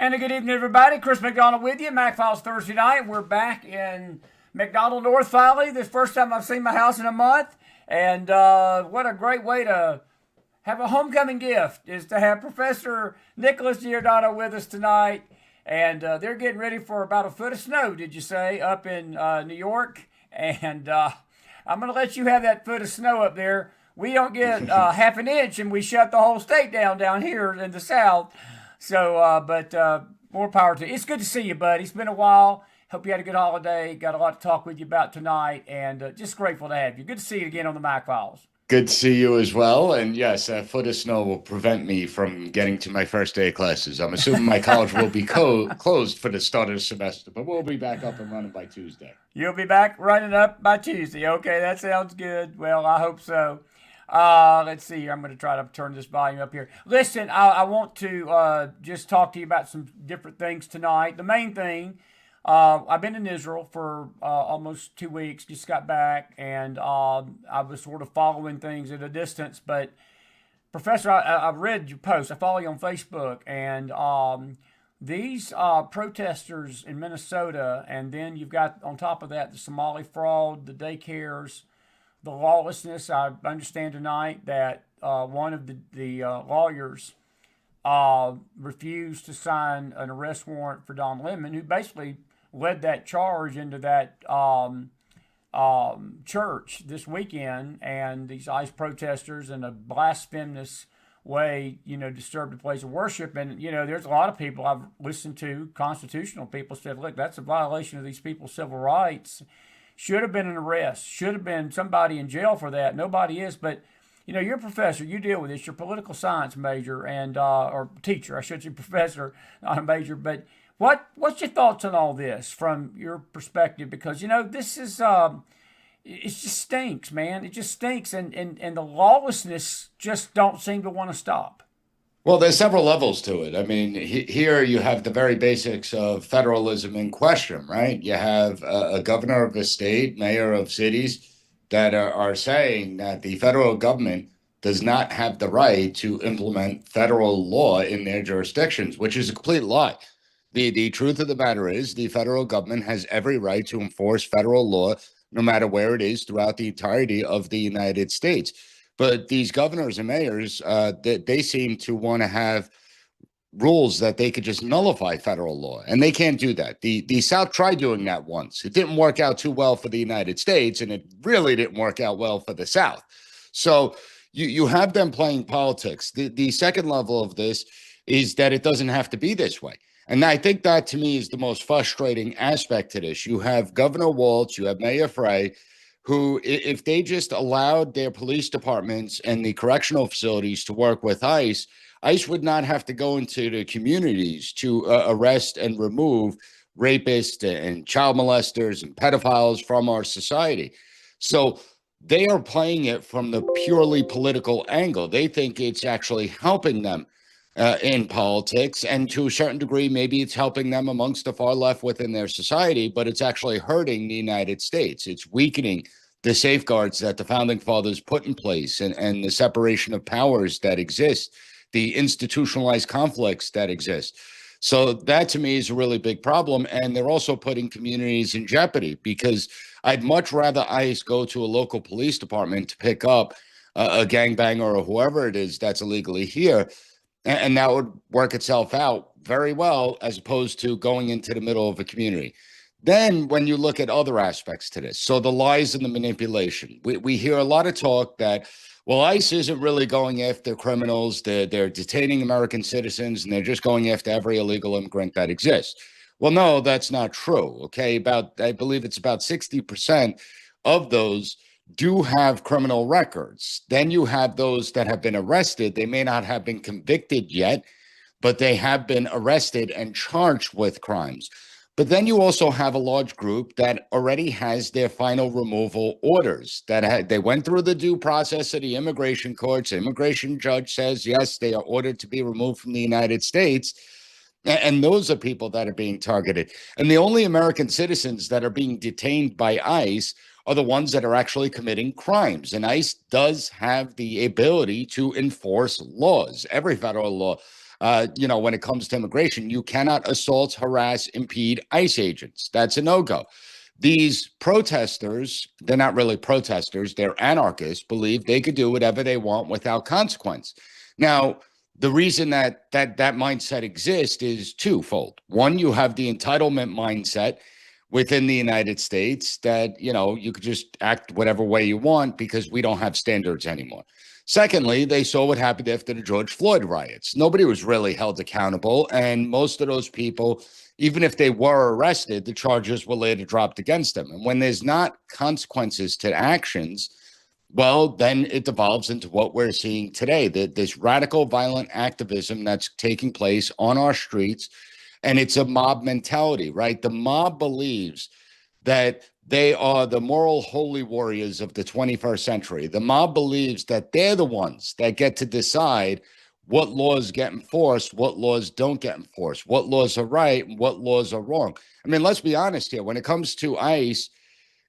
And a good evening, everybody. Chris McDonald with you. McFiles Thursday night. We're back in McDonald, North Valley. This first time I've seen my house in a month. And what a great way to have a homecoming gift is to have Professor Nic Giordano with us tonight. And they're getting ready for about a foot of snow, did you say, up in New York? And I'm going to let you have that foot of snow up there. We don't get half an inch, and we shut the whole state down here in the South. So, but more power to you. It's good to see you, bud. It's been a while. Hope you had a good holiday. Got a lot to talk with you about tonight, and just grateful to have you. Good to see you again on the McFiles. Good to see you as well. And yes, a foot of snow will prevent me from getting to my first day of classes. I'm assuming my college will be closed for the start of the semester, but we'll be back up and running by Tuesday. You'll be back running up by Tuesday. Okay, that sounds good. Well, I hope so. Let's see here. I'm going to try to turn this volume up here. Listen, I want to just talk to you about some different things tonight. The main thing, I've been in Israel for almost 2 weeks, just got back, and I was sort of following things at a distance. But, Professor, I've read your post. I follow you on Facebook, and these protesters in Minnesota, and then you've got on top of that the Somali fraud, the daycares, the lawlessness. I understand tonight that one of the lawyers refused to sign an arrest warrant for Don Lemon, who basically led that charge into that church this weekend, and these ICE protesters in a blasphemous way, disturbed the place of worship. And, there's a lot of people I've listened to, constitutional people, said, look, that's a violation of these people's civil rights. Should have been an arrest. Should have been somebody in jail for that. Nobody is. But, you're a professor. You deal with this. You're a political science major and or teacher. I should say professor, not a major. But what's your thoughts on all this from your perspective? Because, this is, it just stinks, man. It just stinks. And the lawlessness just don't seem to want to stop. Well, there's several levels to it. I mean, here you have the very basics of federalism in question, right? You have a governor of a state, mayor of cities that are saying that the federal government does not have the right to implement federal law in their jurisdictions, which is a complete lie. The truth of the matter is the federal government has every right to enforce federal law, no matter where it is throughout the entirety of the United States. But these governors and mayors, they seem to want to have rules that they could just nullify federal law, and they can't do that. The South tried doing that once. It didn't work out too well for the United States, and it really didn't work out well for the South. So you have them playing politics. The second level of this is that it doesn't have to be this way. And I think that, to me, is the most frustrating aspect to this. You have Governor Walz, you have Mayor Frey, who, if they just allowed their police departments and the correctional facilities to work with ICE, ICE would not have to go into the communities to arrest and remove rapists and child molesters and pedophiles from our society. So they are playing it from the purely political angle. They think it's actually helping them in politics, and to a certain degree, maybe it's helping them amongst the far left within their society, but it's actually hurting the United States. It's weakening the safeguards that the founding fathers put in place, and the separation of powers that exist, the institutionalized conflicts that exist. So that, to me, is a really big problem. And they're also putting communities in jeopardy, because I'd much rather ICE go to a local police department to pick up a gangbanger or whoever it is that's illegally here. And that would work itself out very well, as opposed to going into the middle of a community. Then when you look at other aspects to this, so the lies and the manipulation, we hear a lot of talk that, well, ICE isn't really going after criminals. They're detaining American citizens, and they're just going after every illegal immigrant that exists. Well, no, that's not true. Okay, I believe it's about 60% of those do have criminal records. Then you have those that have been arrested. They may not have been convicted yet, but they have been arrested and charged with crimes. But then you also have a large group that already has their final removal orders, that they went through the due process of the immigration courts. The immigration judge says, yes, they are ordered to be removed from the United States. And those are people that are being targeted. And the only American citizens that are being detained by ICE are the ones that are actually committing crimes. And ICE does have the ability to enforce laws, every federal law. when it comes to immigration. You cannot assault, harass, impede ICE agents. That's a no-go. These protesters, they're not really protesters, they're anarchists, believe they could do whatever they want without consequence. Now, the reason that mindset exists is twofold. One, you have the entitlement mindset within the United States that, you could just act whatever way you want because we don't have standards anymore. Secondly, they saw what happened after the George Floyd riots. Nobody was really held accountable, and most of those people, even if they were arrested, the charges were later dropped against them. And when there's not consequences to actions, well, then it devolves into what we're seeing today, this radical violent activism that's taking place on our streets. And it's a mob mentality, right? The mob believes that they are the moral holy warriors of the 21st century. The mob believes that they're the ones that get to decide what laws get enforced, what laws don't get enforced, what laws are right, and what laws are wrong. I mean, let's be honest here. When it comes to ICE,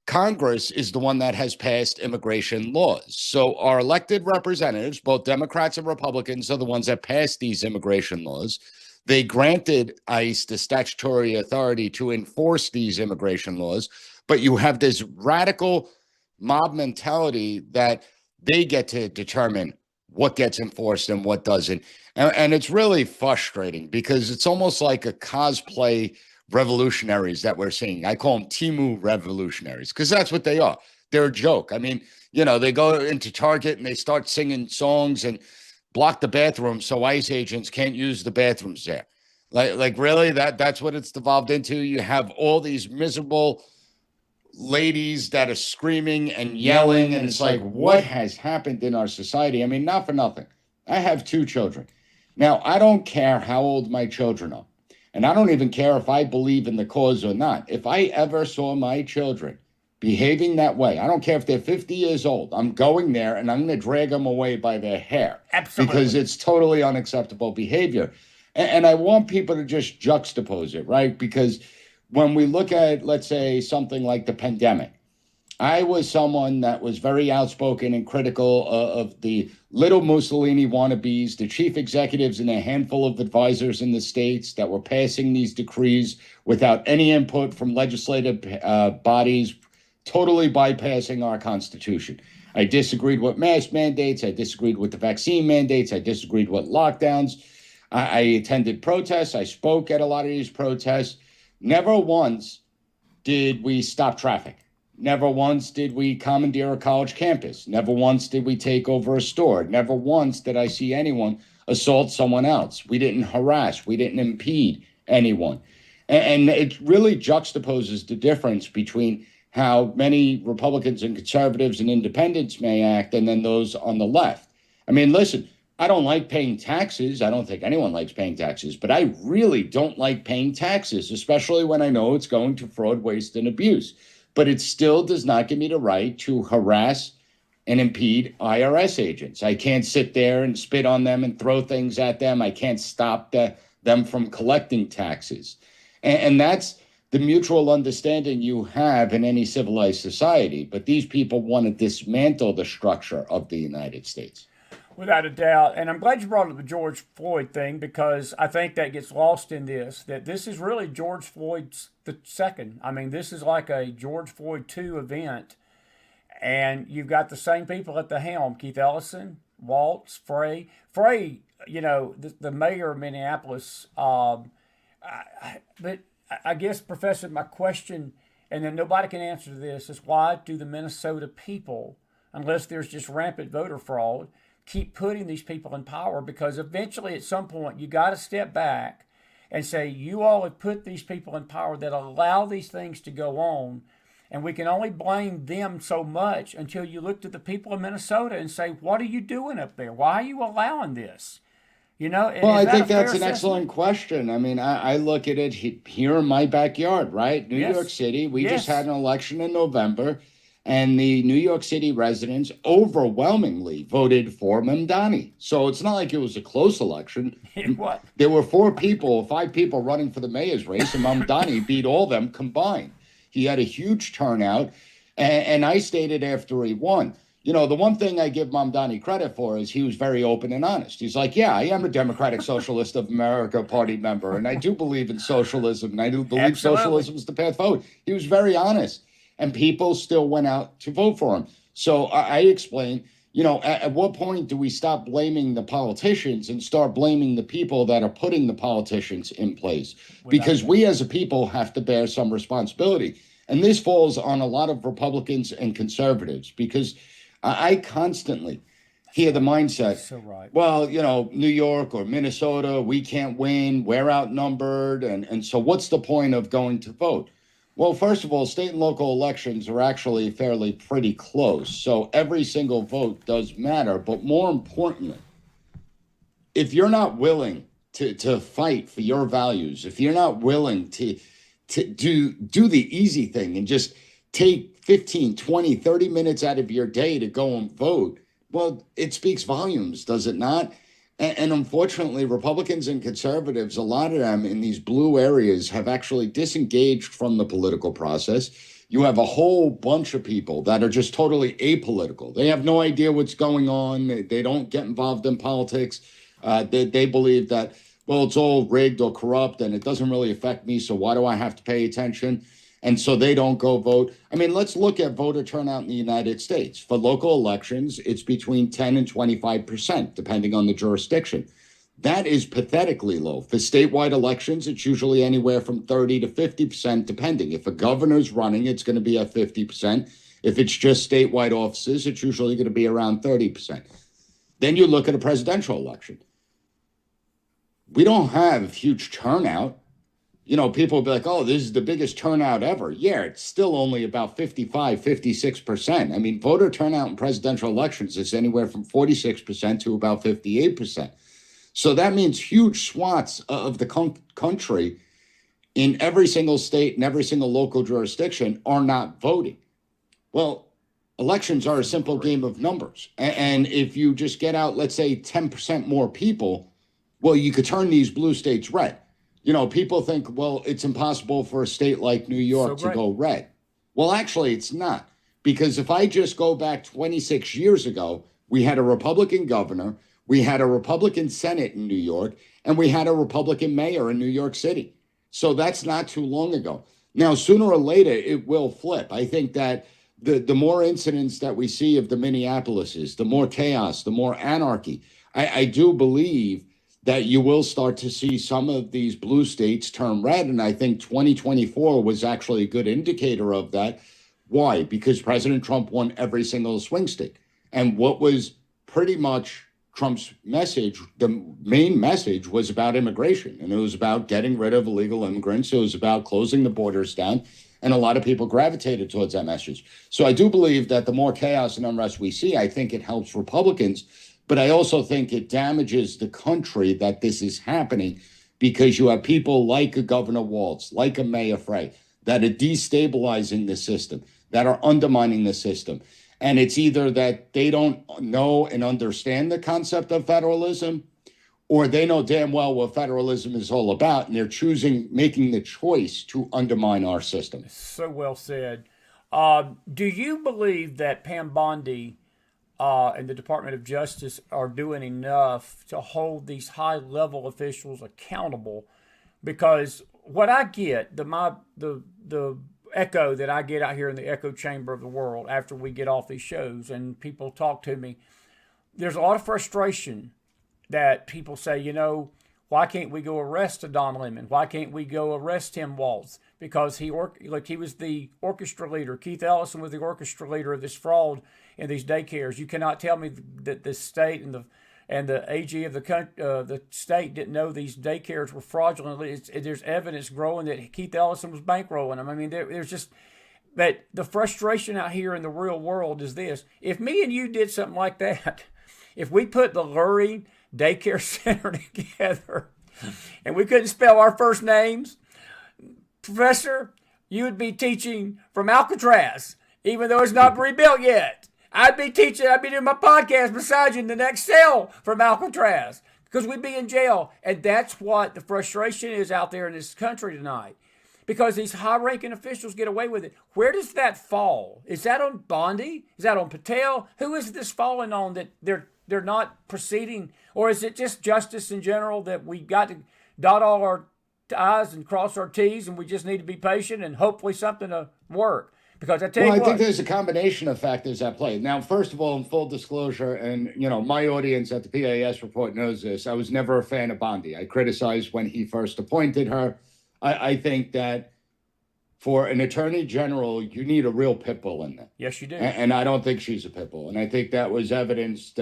Congress is the one that has passed immigration laws. So our elected representatives, both Democrats and Republicans, are the ones that passed these immigration laws. They granted ICE the statutory authority to enforce these immigration laws, but you have this radical mob mentality that they get to determine what gets enforced and what doesn't. And it's really frustrating because it's almost like a cosplay revolutionaries that we're seeing. I call them Timu revolutionaries because that's what they are. They're a joke. I mean, they go into Target and they start singing songs and block the bathroom so ICE agents can't use the bathrooms there. Like really, that's what it's devolved into. You have all these miserable ladies that are screaming and yelling, and it's like, what has happened in our society? I mean, not for nothing. I have 2 children. Now, I don't care how old my children are. And I don't even care if I believe in the cause or not. If I ever saw my children behaving that way, I don't care if they're 50 years old, I'm going there and I'm going to drag them away by their hair. Absolutely. Because it's totally unacceptable behavior. And I want people to just juxtapose it, right? Because when we look at, let's say, something like the pandemic, I was someone that was very outspoken and critical of the little Mussolini wannabes, the chief executives and a handful of advisors in the states that were passing these decrees without any input from legislative bodies, totally bypassing our Constitution. I disagreed with mask mandates. I disagreed with the vaccine mandates. I disagreed with lockdowns. I attended protests. I spoke at a lot of these protests. Never once did we stop traffic. Never once did we commandeer a college campus. Never once did we take over a store. Never once did I see anyone assault someone else. We didn't harass. We didn't impede anyone. And it really juxtaposes the difference between how many Republicans and conservatives and independents may act and then those on the left. I mean, listen, I don't like paying taxes. I don't think anyone likes paying taxes, but I really don't like paying taxes, especially when I know it's going to fraud, waste, and abuse. But it still does not give me the right to harass and impede IRS agents. I can't sit there and spit on them and throw things at them. I can't stop them from collecting taxes. And that's the mutual understanding you have in any civilized society. But these people want to dismantle the structure of the United States. Without a doubt. And I'm glad you brought up the George Floyd thing because I think that gets lost in this, that this is really George Floyd's the second. I mean, this is like a George Floyd 2 event. And you've got the same people at the helm, Keith Ellison, Waltz, Frey. Frey, the mayor of Minneapolis. But I guess, Professor, my question, and then nobody can answer this, is why do the Minnesota people, unless there's just rampant voter fraud, keep putting these people in power? Because eventually at some point you got to step back and say, you all have put these people in power that allow these things to go on, and we can only blame them so much until you look to the people of Minnesota and say, what are you doing up there? Why are you allowing this? Well, I think that's an excellent question. I mean, I look at it here in my backyard, right? New York City. We just had an election in November. And the New York City residents overwhelmingly voted for Mamdani. So it's not like it was a close election. What? There were 5 people running for the mayor's race, and Mamdani beat all of them combined. He had a huge turnout. And I stated after he won, the one thing I give Mamdani credit for is he was very open and honest. He's like, yeah, I am a Democratic Socialist of America Party member, and I do believe in socialism, and I do believe Absolutely. socialism is the path forward. He was very honest, and people still went out to vote for him. So I explained, at what point do we stop blaming the politicians and start blaming the people that are putting the politicians in place? Because we as a people have to bear some responsibility. And this falls on a lot of Republicans and conservatives, because I constantly hear the mindset, So right. well, New York or Minnesota, we can't win, we're outnumbered. And so what's the point of going to vote? Well, first of all, state and local elections are actually fairly pretty close. So every single vote does matter. But more importantly, if you're not willing to fight for your values, if you're not willing to do the easy thing and just take 15, 20, 30 minutes out of your day to go and vote, well, it speaks volumes, does it not? And unfortunately, Republicans and conservatives, a lot of them in these blue areas have actually disengaged from the political process. You have a whole bunch of people that are just totally apolitical. They have no idea what's going on. They don't get involved in politics. They believe that, well, it's all rigged or corrupt and it doesn't really affect me, so why do I have to pay attention? And so they don't go vote. I mean, let's look at voter turnout in the United States. For local elections, it's between 10 and 25%, depending on the jurisdiction. That is pathetically low. For statewide elections, it's usually anywhere from 30 to 50%, depending. If a governor's running, it's going to be at 50%. If it's just statewide offices, it's usually going to be around 30%. Then you look at a presidential election. We don't have huge turnout. People will be like, oh, this is the biggest turnout ever. Yeah, it's still only about 55, 56%. I mean, voter turnout in presidential elections is anywhere from 46% to about 58%. So that means huge swaths of the country in every single state and every single local jurisdiction are not voting. Well, elections are a simple game of numbers. And if you just get out, let's say 10% more people, well, you could turn these blue states red. People think, well, it's impossible for a state like New York to go red. Well, actually, it's not. Because if I just go back 26 years ago, we had a Republican governor, we had a Republican Senate in New York, and we had a Republican mayor in New York City. So that's not too long ago. Now, sooner or later, it will flip. I think that the more incidents that we see of the Minneapolises, the more chaos, the more anarchy, I do believe that you will start to see some of these blue states turn red. And I think 2024 was actually a good indicator of that. Why? Because President Trump won every single swing state. And what was pretty much Trump's message, the main message was about immigration. And it was about getting rid of illegal immigrants. It was about closing the borders down. And a lot of people gravitated towards that message. So I do believe that the more chaos and unrest we see, I think it helps Republicans. But I also think it damages the country that this is happening, because you have people like a Governor Walz, like a Mayor Frey, that are destabilizing the system, that are undermining the system. And it's either that they don't know and understand the concept of federalism, or they know damn well what federalism is all about, and they're making the choice to undermine our system. So well said. Do you believe that Pam Bondi and the Department of Justice are doing enough to hold these high-level officials accountable? Because what I get, the echo that I get out here in the echo chamber of the world after we get off these shows and people talk to me, there's a lot of frustration that people say, why can't we go arrest Don Lemon? Why can't we go arrest Tim Walz? Because he was the orchestra leader. Keith Ellison was the orchestra leader of this fraud in these daycares. You cannot tell me that the state and the AG of the state didn't know these daycares were fraudulent. There's evidence growing that Keith Ellison was bankrolling them. I mean, there's just that the frustration out here in the real world is this: if me and you did something like that, if we put the Lurie Daycare Center together and we couldn't spell our first names, Professor, you would be teaching from Alcatraz, even though it's not rebuilt yet. I'd be doing my podcast beside you in the next cell from Alcatraz, because we'd be in jail. And that's what the frustration is out there in this country tonight. because these high-ranking officials get away with it. Where does that fall? Is that on Bondi? Is that on Patel? Who is this falling on that they're not proceeding? Or is it just justice in general that we got to dot all our I's and cross our T's and we just need to be patient and hopefully something to work? Because I tell you Well, I what, think there's a combination of factors at play. Now, first of all, in full disclosure, and my audience at the PAS report knows this, I was never a fan of Bondi. I criticized when he first appointed her. I think that for an attorney general, you need a real pit bull in there. yes, you do. And I don't think she's a pit bull. And I think that was evidenced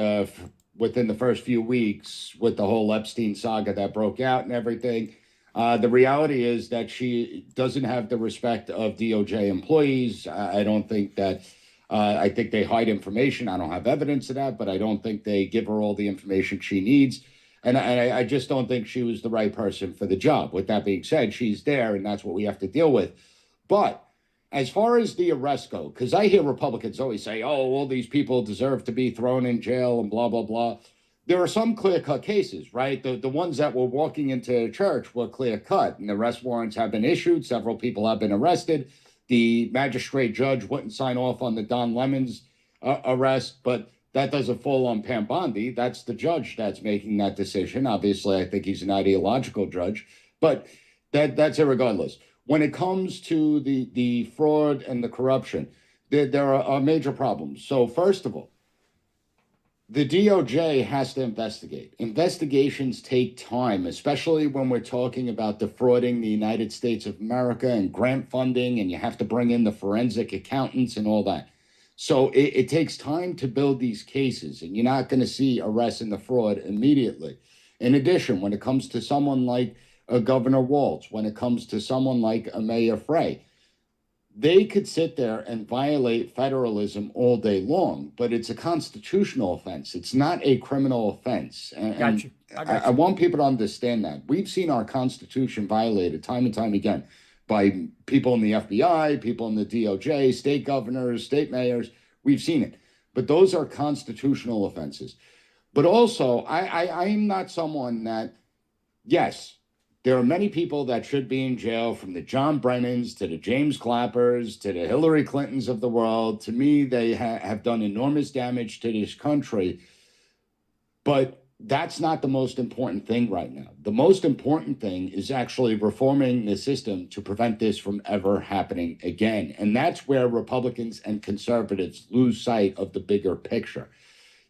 within the first few weeks with the whole Epstein saga that broke out and everything. The reality is that she doesn't have the respect of DOJ employees. I don't think that, I think they hide information. I don't have evidence of that, but I don't think they give her all the information she needs. And I just don't think she was the right person for the job. With that being said, she's there, and that's what we have to deal with. But as far as the arrest go, because I hear Republicans always say, oh, all these people deserve to be thrown in jail and blah, blah, blah. There are some clear-cut cases, right? The ones that were walking into church were clear-cut, and arrest warrants have been issued. Several people have been arrested. The magistrate judge wouldn't sign off on the Don Lemon's arrest, but that doesn't fall on Pam Bondi. That's the judge that's making that decision. Obviously, I think he's an ideological judge, but that's irregardless. When it comes to the fraud and the corruption, there are major problems. So first of all, the DOJ has to investigate. Investigations take time, especially when we're talking about defrauding the United States of America and grant funding, and you have to bring in the forensic accountants and all that. So it takes time to build these cases, and you're not going to see arrests in the fraud immediately. In addition, when it comes to someone like Governor Walz, when it comes to someone like Mayor Frey, they could sit there and violate federalism all day long, but it's a constitutional offense. It's not a criminal offense. Got you. I want people to understand that. We've seen our Constitution violated time and time again by people in the FBI, people in the DOJ, state governors, state mayors. We've seen it. But those are constitutional offenses. But also, I am not someone that, yes, there are many people that should be in jail, from the John Brennans to the James Clappers to the Hillary Clintons of the world. To me, they have done enormous damage to this country. But that's not the most important thing right now. The most important thing is actually reforming the system to prevent this from ever happening again. And that's where Republicans and conservatives lose sight of the bigger picture.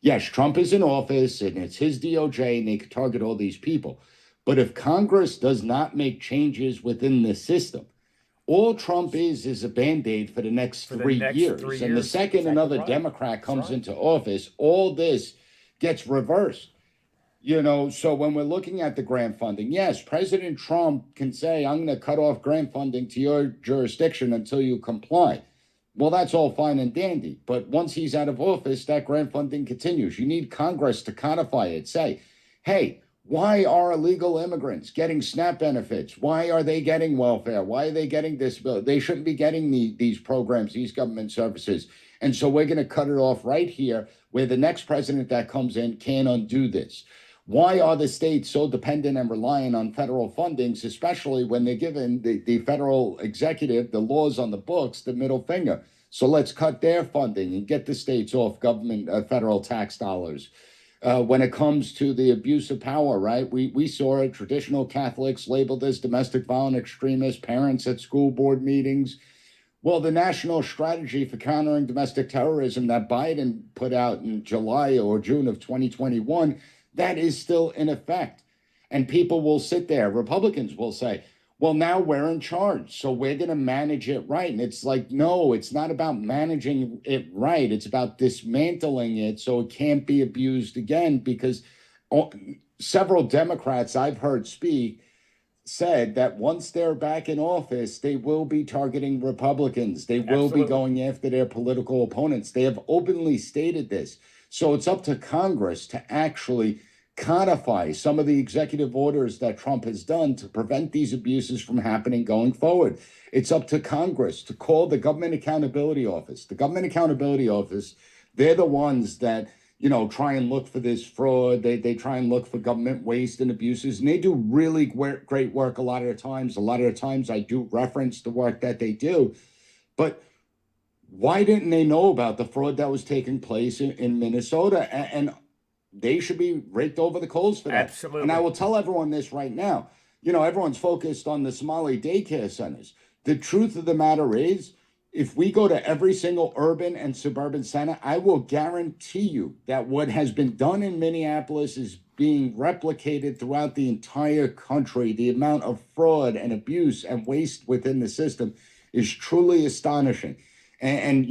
Yes, Trump is in office and it's his DOJ and they can target all these people. But if Congress does not make changes within the system, all Trump is a Band-Aid for the next 3 years. And the second another Democrat comes into office, all this gets reversed. So when we're looking at the grant funding, yes, President Trump can say, I'm going to cut off grant funding to your jurisdiction until you comply. Well, that's all fine and dandy. But once he's out of office, that grant funding continues. You need Congress to codify it. Say, hey, why are illegal immigrants getting SNAP benefits? Why are they getting welfare? Why are they getting disability? They shouldn't be getting these programs, these government services. And so we're going to cut it off right here, where the next president that comes in can't undo this. Why are the states so dependent and reliant on federal fundings, especially when they're given the federal executive, the laws on the books, the middle finger? So let's cut their funding and get the states off government federal tax dollars. When it comes to the abuse of power, right? We saw it, traditional Catholics labeled as domestic violence extremists, parents at school board meetings. Well, the national strategy for countering domestic terrorism that Biden put out in July or June of 2021, that is still in effect. And people will sit there, Republicans will say, well, now we're in charge, so we're going to manage it right. And it's like, no, it's not about managing it right. It's about dismantling it so it can't be abused again, because several Democrats I've heard speak said that once they're back in office, they will be targeting Republicans. They will be going after their political opponents. They have openly stated this. So it's up to Congress to actually codify some of the executive orders that Trump has done to prevent these abuses from happening going forward. It's up to Congress to call the Government Accountability Office. The Government Accountability Office, they're the ones that, try and look for this fraud. They try and look for government waste and abuses, and they do really great work a lot of the times. A lot of the times I do reference the work that they do. But why didn't they know about the fraud that was taking place in Minnesota? And they should be raked over the coals for that. Absolutely. And I will tell everyone this right now. Everyone's focused on the Somali daycare centers. The truth of the matter is, if we go to every single urban and suburban center, I will guarantee you that what has been done in Minneapolis is being replicated throughout the entire country. The amount of fraud and abuse and waste within the system is truly astonishing. And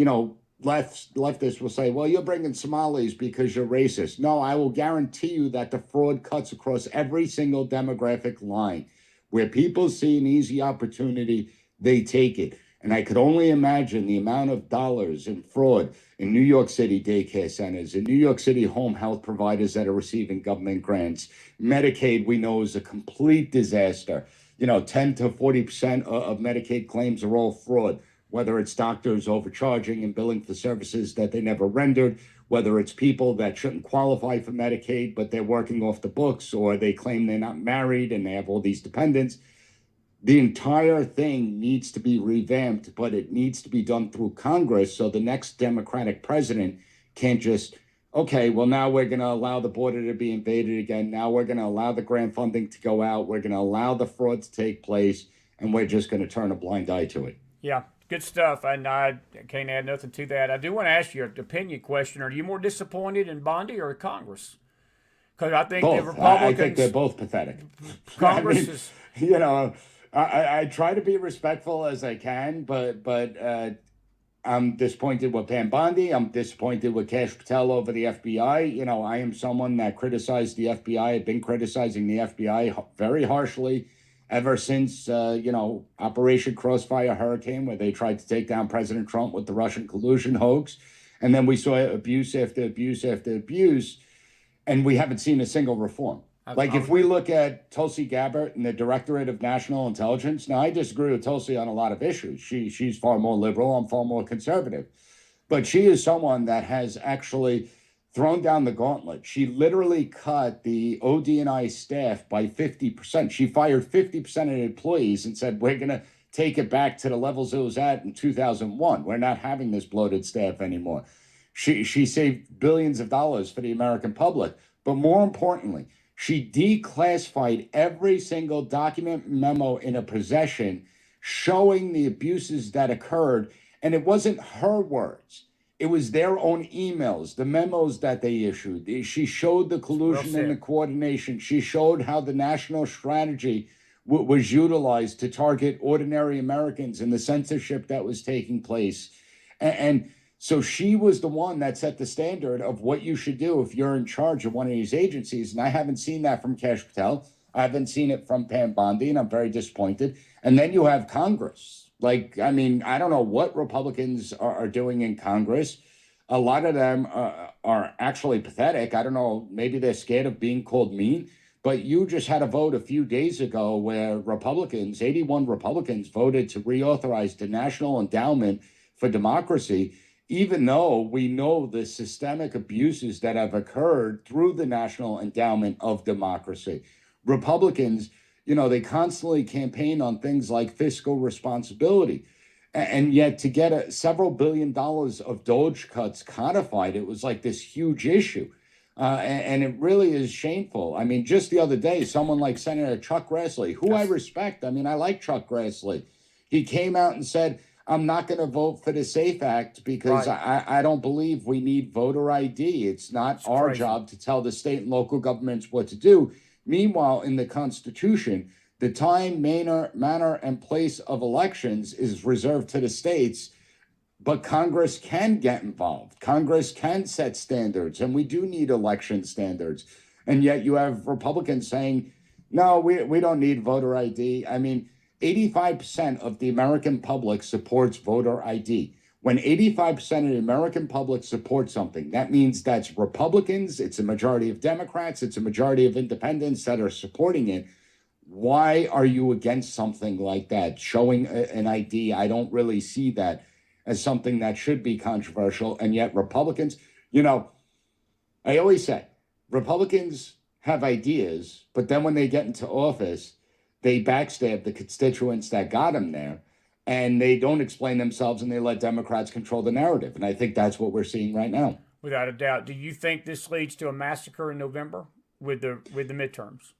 leftists will say, well, you're bringing Somalis because you're racist. No, I will guarantee you that the fraud cuts across every single demographic line. Where people see an easy opportunity, they take it. And I could only imagine the amount of dollars in fraud in New York City daycare centers, in New York City home health providers that are receiving government grants. Medicaid, we know, is a complete disaster. 10 to 40% of Medicaid claims are all fraud, whether it's doctors overcharging and billing for services that they never rendered, whether it's people that shouldn't qualify for Medicaid, but they're working off the books, or they claim they're not married and they have all these dependents. The entire thing needs to be revamped, but it needs to be done through Congress. So the next Democratic president can't just, okay, well, now we're going to allow the border to be invaded again. Now we're going to allow the grant funding to go out. We're going to allow the fraud to take place, and we're just going to turn a blind eye to it. Yeah, good stuff. And I can't add nothing to that. I do want to ask you an opinion question. Are you more disappointed in Bondi or Congress? Because I think both. the Republicans... I think they're both pathetic. Congress is... I try to be respectful as I can, but I'm disappointed with Pam Bondi. I'm disappointed with Kash Patel over the FBI. I am someone that criticized the FBI. I've been criticizing the FBI very harshly ever since, Operation Crossfire Hurricane, where they tried to take down President Trump with the Russian collusion hoax. And then we saw abuse after abuse after abuse, and we haven't seen a single reform. If we look at Tulsi Gabbard and the Directorate of National Intelligence, now I disagree with Tulsi on a lot of issues. She's far more liberal. I'm far more conservative. But she is someone that has actually thrown down the gauntlet. She literally cut the OD&I staff by 50%. She fired 50% of the employees and said, we're going to take it back to the levels it was at in 2001. We're not having this bloated staff anymore. She saved billions of dollars for the American public. But more importantly, she declassified every single document memo in her possession showing the abuses that occurred. And it wasn't her words. It was their own emails, the memos that they issued. She showed the collusion and the coordination. She showed how the national strategy was utilized to target ordinary Americans and the censorship that was taking place. And so she was the one that set the standard of what you should do if you're in charge of one of these agencies. And I haven't seen that from Kash Patel. I haven't seen it from Pam Bondi, and I'm very disappointed. And then you have Congress. I don't know what Republicans are doing in Congress. A lot of them are actually pathetic. I don't know, maybe they're scared of being called mean. But you just had a vote a few days ago where 81 Republicans voted to reauthorize the National Endowment for Democracy, even though we know the systemic abuses that have occurred through the National Endowment of Democracy. Republicans, they constantly campaign on things like fiscal responsibility. And yet to get several $1 billion of DOGE cuts codified, it was like this huge issue. And it really is shameful. Just the other day, someone like Senator Chuck Grassley, who I respect. I like Chuck Grassley. He came out and said, I'm not going to vote for the SAFE Act because I don't believe we need voter ID. It's not our job to tell the state and local governments what to do. Meanwhile, in the Constitution, the time, manner, and place of elections is reserved to the states, but Congress can get involved. Congress can set standards, and we do need election standards. And yet you have Republicans saying, no, we don't need voter ID. 85% of the American public supports voter ID. When 85% of the American public supports something, that means that's Republicans, it's a majority of Democrats, it's a majority of independents that are supporting it. Why are you against something like that? Showing an ID, I don't really see that as something that should be controversial. And yet Republicans, I always say Republicans have ideas, but then when they get into office, they backstab the constituents that got them there, and they don't explain themselves, and they let Democrats control the narrative. And I think that's what we're seeing right now. Without a doubt. Do you think this leads to a massacre in November with the midterms?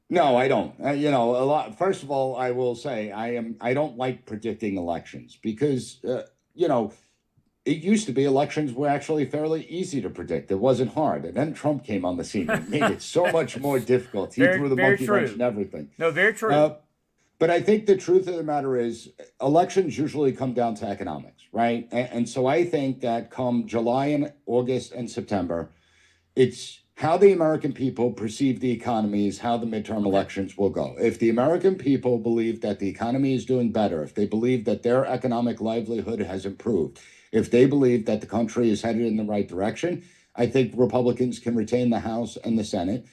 No, I don't. A lot. First of all, I will say I don't like predicting elections because it used to be elections were actually fairly easy to predict. It wasn't hard. And then Trump came on the scene and made it so much more difficult. He threw the monkey wrench and everything. No, very true. But I think the truth of the matter is elections usually come down to economics, right? And so I think that come July and August and September, it's how the American people perceive the economy is how the midterm elections will go. If the American people believe that the economy is doing better, if they believe that their economic livelihood has improved, if they believe that the country is headed in the right direction, I think Republicans can retain the House and the Senate.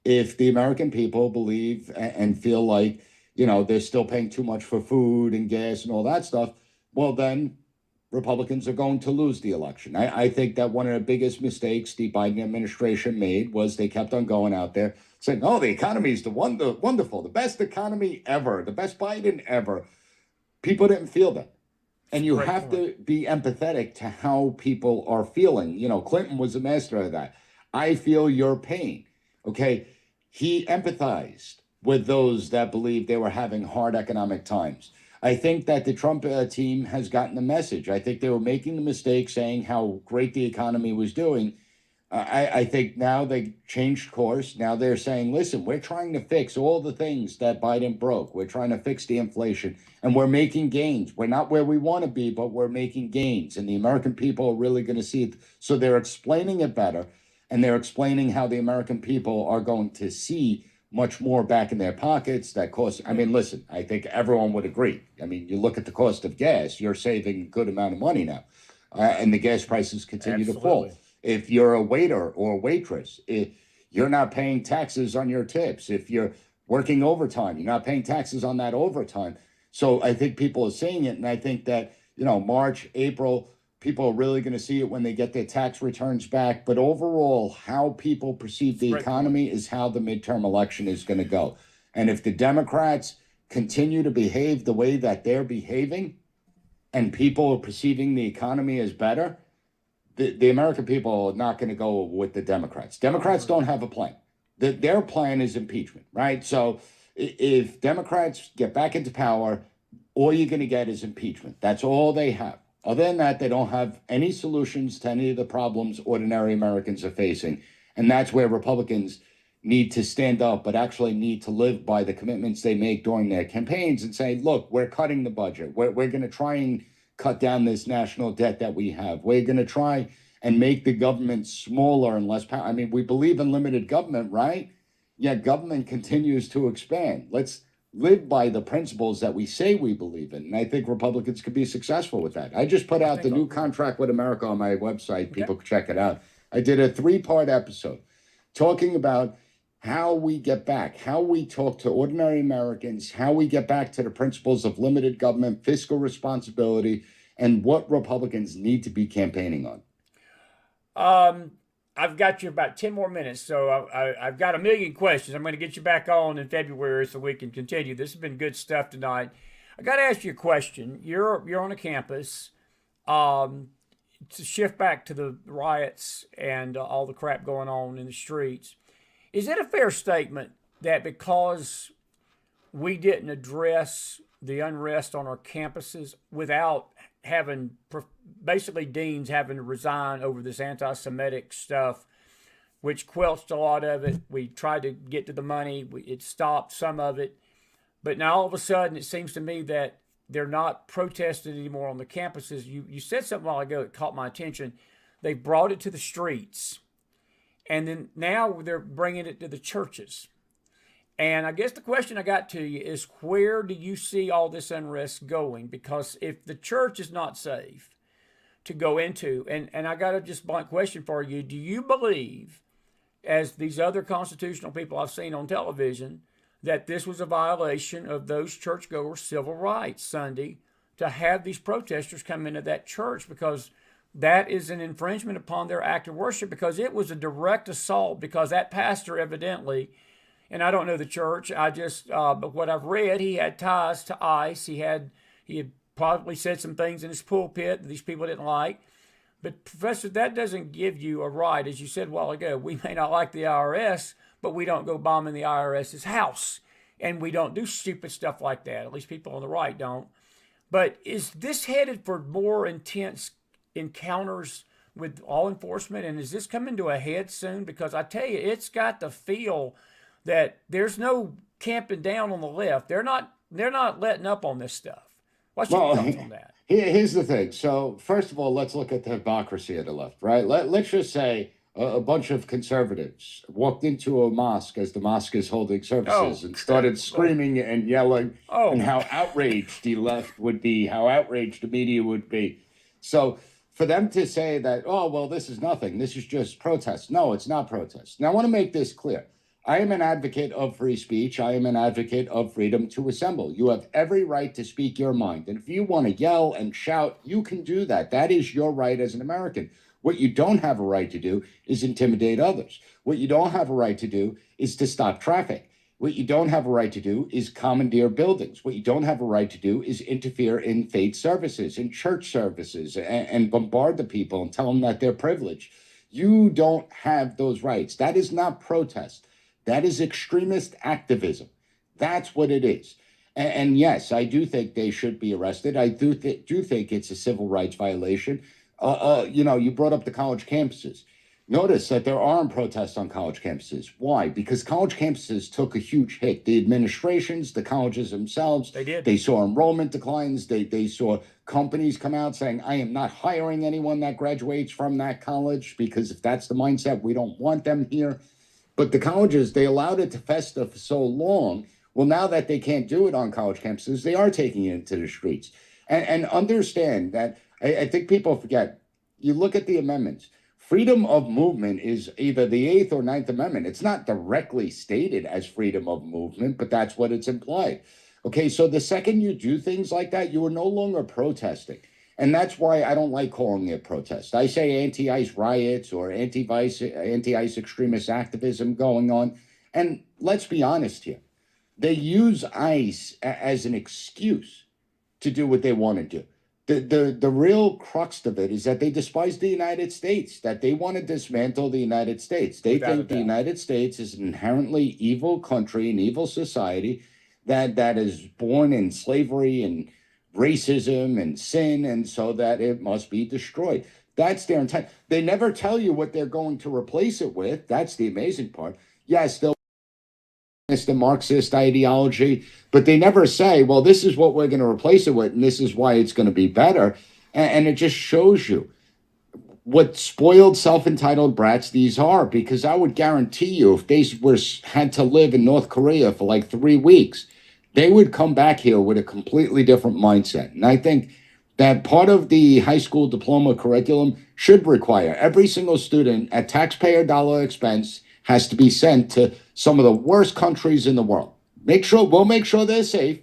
If the American people believe and feel like, they're still paying too much for food and gas and all that stuff, well, then Republicans are going to lose the election. I think that one of the biggest mistakes the Biden administration made was they kept on going out there saying, oh, the economy is wonderful, the best economy ever, the best Biden ever. People didn't feel that. And you have to be empathetic to how people are feeling. Clinton was a master of that. I feel your pain. Okay. He empathized with those that believed they were having hard economic times. I think that the Trump team has gotten the message. I think they were making the mistake saying how great the economy was doing. I think now they changed course. Now they're saying, listen, we're trying to fix all the things that Biden broke. We're trying to fix the inflation, and we're making gains. We're not where we want to be, but we're making gains. And the American people are really going to see it. So they're explaining it better, and they're explaining how the American people are going to see much more back in their pockets. That cost, listen, I think everyone would agree. You look at the cost of gas, you're saving a good amount of money now. And the gas prices continue to fall. If you're a waiter or a waitress, you're not paying taxes on your tips. If you're working overtime, you're not paying taxes on that overtime. So I think people are seeing it. And I think that, March, April, people are really going to see it when they get their tax returns back. But overall, how people perceive the economy is how the midterm election is going to go. And if the Democrats continue to behave the way that they're behaving and people are perceiving the economy as better, the American people are not going to go with the Democrats. Democrats don't have a plan. Their plan is impeachment, right? So if Democrats get back into power, all you're going to get is impeachment. That's all they have. Other than that, they don't have any solutions to any of the problems ordinary Americans are facing. And that's where Republicans need to stand up, but actually need to live by the commitments they make during their campaigns and say, look, we're cutting the budget. We're going to try and cut down this national debt that we have. We're going to try and make the government smaller and less power. We believe in limited government, right? Yet government continues to expand. Let's live by the principles that we say we believe in. And I think Republicans could be successful with that. I just put out the new Contract with America on my website. People can check it out. I did a 3-part episode talking about how we get back, how we talk to ordinary Americans, how we get back to the principles of limited government, fiscal responsibility, and what Republicans need to be campaigning on. I've got you about 10 more minutes, so I've got a million questions. I'm going to get you back on in February so we can continue. This has been good stuff tonight. I got to ask you a question. You're on a campus. To shift back to the riots and all the crap going on in the streets, is it a fair statement that because we didn't address the unrest on our campuses without having basically deans having to resign over this anti-Semitic stuff, which quelched a lot of it? We tried to get to the money. It stopped some of it. But now all of a sudden it seems to me that they're not protested anymore on the campuses. You said something a while ago that caught my attention. They brought it to the streets. And then now they're bringing it to the churches. And I guess the question I got to you is, where do you see all this unrest going? Because if the church is not safe to go into, and I got a just blunt question for you, do you believe, as these other constitutional people I've seen on television, that this was a violation of those churchgoers' civil rights Sunday to have these protesters come into that church? Because that is an infringement upon their act of worship because it was a direct assault because that pastor evidently, and I don't know the church, but what I've read, he had ties to ICE. He had probably said some things in his pulpit that these people didn't like. But Professor, that doesn't give you a right, as you said a while ago. We may not like the IRS, but we don't go bombing the IRS's house. And we don't do stupid stuff like that. At least people on the right don't. But is this headed for more intense encounters with law enforcement? And is this coming to a head soon? Because I tell you, it's got the feel that there's no camping down on the left. They're not letting up on this stuff. What's your thoughts on that? Here's the thing. So, first of all, let's look at the hypocrisy of the left, right? Let's just say a bunch of conservatives walked into a mosque as the mosque is holding services and started screaming and yelling and how outraged the left would be, how outraged the media would be. So, for them to say that, oh, well, this is nothing, this is just protest. No, it's not protest. Now, I want to make this clear. I am an advocate of free speech. I am an advocate of freedom to assemble. You have every right to speak your mind. And if you want to yell and shout, you can do that. That is your right as an American. What you don't have a right to do is intimidate others. What you don't have a right to do is to stop traffic. What you don't have a right to do is commandeer buildings. What you don't have a right to do is interfere in faith services, in church services, and bombard the people and tell them that they're privileged. You don't have those rights. That is not protest. That is extremist activism. That's what it is. And yes, I do think they should be arrested. I do think it's a civil rights violation. You brought up the college campuses. Notice that there aren't protests on college campuses. Why? Because college campuses took a huge hit. The administrations, the colleges themselves, they did. They saw enrollment declines. They saw companies come out saying, I am not hiring anyone that graduates from that college because if that's the mindset, we don't want them here. But the colleges, they allowed it to fester for so long. Well, now that they can't do it on college campuses, they are taking it into the streets. And understand that I think people forget, you look at the amendments, freedom of movement is either the 8th or 9th Amendment. It's not directly stated as freedom of movement, but that's what it's implied. Okay, so the second you do things like that, you are no longer protesting. And that's why I don't like calling it protest. I say anti-ICE riots or anti-ICE extremist activism going on. And let's be honest here. They use ICE as an excuse to do what they want to do. The real crux of it is that they despise the United States, that they want to dismantle the United States. They think the United States is an inherently evil country, an evil society that is born in slavery and racism and sin, and so that it must be destroyed. That's their intent. They never tell you what they're going to replace it with. That's the amazing part. Yes, they'll the Marxist ideology, but they never say, well, this is what we're going to replace it with, and this is why it's going to be better. And it just shows you what spoiled, self-entitled brats these are, because I would guarantee you if they had to live in North Korea for like 3 weeks, they would come back here with a completely different mindset. And I think that part of the high school diploma curriculum should require every single student at taxpayer dollar expense has to be sent to some of the worst countries in the world. We'll make sure they're safe,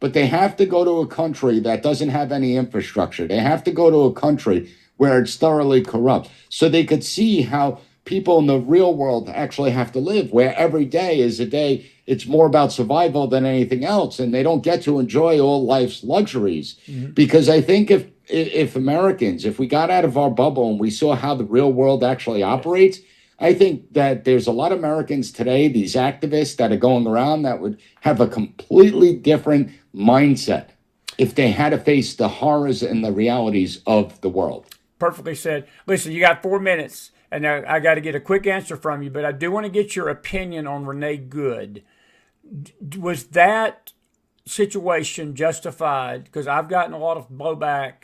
but they have to go to a country that doesn't have any infrastructure. They have to go to a country where it's thoroughly corrupt, so they could see how people in the real world actually have to live, where every day is a day. It's more about survival than anything else, and they don't get to enjoy all life's luxuries. Mm-hmm. Because I think if Americans, if we got out of our bubble and we saw how the real world actually operates, I think that there's a lot of Americans today, these activists that are going around, that would have a completely different mindset if they had to face the horrors and the realities of the world. Perfectly said. Listen, you got 4 minutes, and I got to get a quick answer from you, but I do want to get your opinion on Renee Good. Was that situation justified? Because I've gotten a lot of blowback,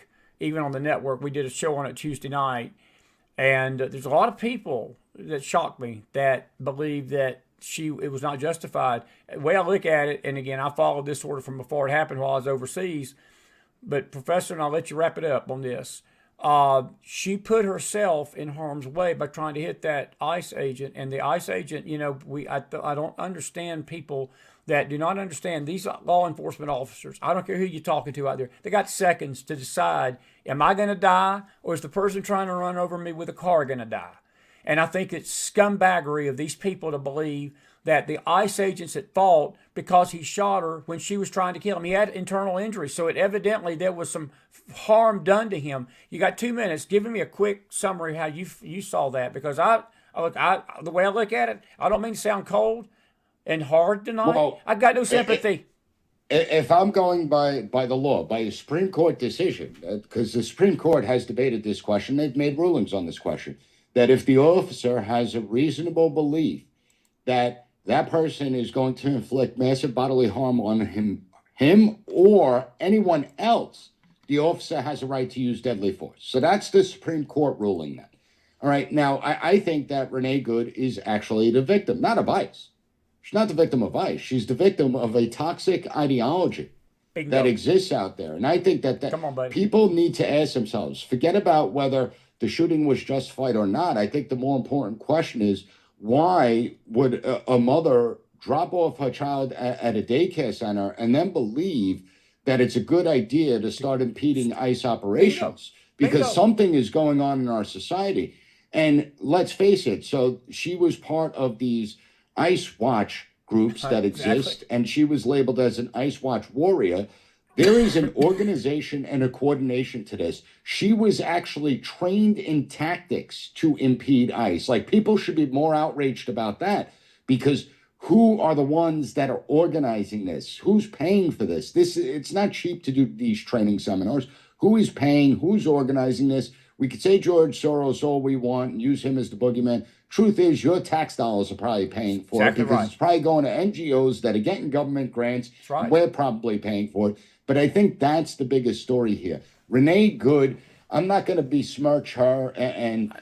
even on the network. We did a show on it Tuesday night, and there's a lot of people that shocked me that believe that it was not justified. The way I look at it, and again, I followed this sort of from before it happened while I was overseas, but Professor, and I'll let you wrap it up on this. She put herself in harm's way by trying to hit that ICE agent, and the ICE agent, I don't understand people that do not understand these law enforcement officers. I don't care who you're talking to out there. They got seconds to decide, am I going to die, or is the person trying to run over me with a car going to die? And I think it's scumbaggery of these people to believe that the ICE agent's at fault because he shot her when she was trying to kill him. He had internal injuries, so evidently there was some harm done to him. You got 2 minutes. Give me a quick summary how you saw that, because the way I look at it, I don't mean to sound cold and hard tonight. Well, I got no sympathy. If I'm going by the law, by a Supreme Court decision, because the Supreme Court has debated this question, they've made rulings on this question, that if the officer has a reasonable belief that that person is going to inflict massive bodily harm on him or anyone else, the officer has a right to use deadly force. So that's the Supreme Court ruling that. All right. Now, I think that Renee Good is actually the victim, not of ICE. She's not the victim of ICE. She's the victim of a toxic ideology that exists out there. And I think that Come on, buddy. people need to ask themselves, forget about whether the shooting was justified or not. I think the more important question is, why would a mother drop off her child at a daycare center and then believe that it's a good idea to start impeding ICE operations? Because something is going on in our society. And let's face it, so she was part of these ICE Watch groups that exist, and she was labeled as an ICE Watch warrior. There is an organization and a coordination to this. She was actually trained in tactics to impede ICE. Like, people should be more outraged about that, because who are the ones that are organizing this? Who's paying for this? It's not cheap to do these training seminars. Who is paying? Who's organizing this? We could say George Soros all we want and use him as the boogeyman. Truth is, your tax dollars are probably paying for it, because it's probably going to NGOs that are getting government grants. That's right. We're probably paying for it. But I think that's the biggest story here. Renee Good, I'm not going to besmirch her, and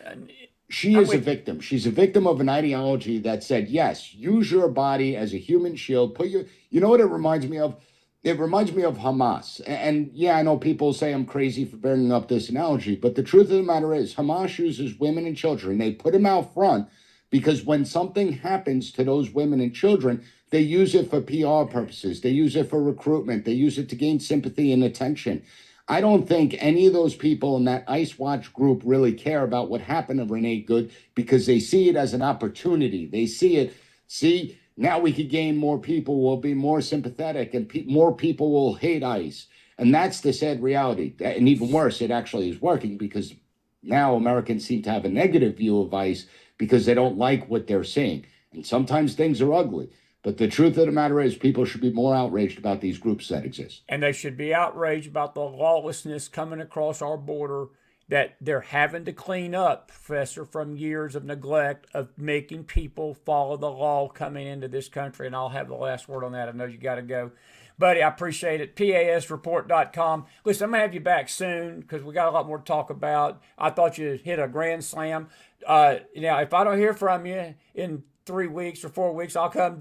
she is a victim. She's a victim of an ideology that said, yes, use your body as a human shield. You know what it reminds me of? It reminds me of Hamas. And yeah, I know people say I'm crazy for bringing up this analogy, but the truth of the matter is Hamas uses women and children. They put them out front because when something happens to those women and children, they use it for PR purposes. They use it for recruitment. They use it to gain sympathy and attention. I don't think any of those people in that ICE Watch group really care about what happened to Renee Good, because they see it as an opportunity. They see, now we could gain more people, will be more sympathetic, and more people will hate ICE. And that's the sad reality. And even worse, it actually is working, because now Americans seem to have a negative view of ICE because they don't like what they're seeing. And sometimes things are ugly. But the truth of the matter is, people should be more outraged about these groups that exist. And they should be outraged about the lawlessness coming across our border that they're having to clean up, Professor, from years of neglect of making people follow the law coming into this country. And I'll have the last word on that. I know you got to go. Buddy, I appreciate it. PASreport.com. Listen, I'm going to have you back soon because we got a lot more to talk about. I thought you hit a grand slam. Now, if I don't hear from you in 3 weeks or 4 weeks, I'll come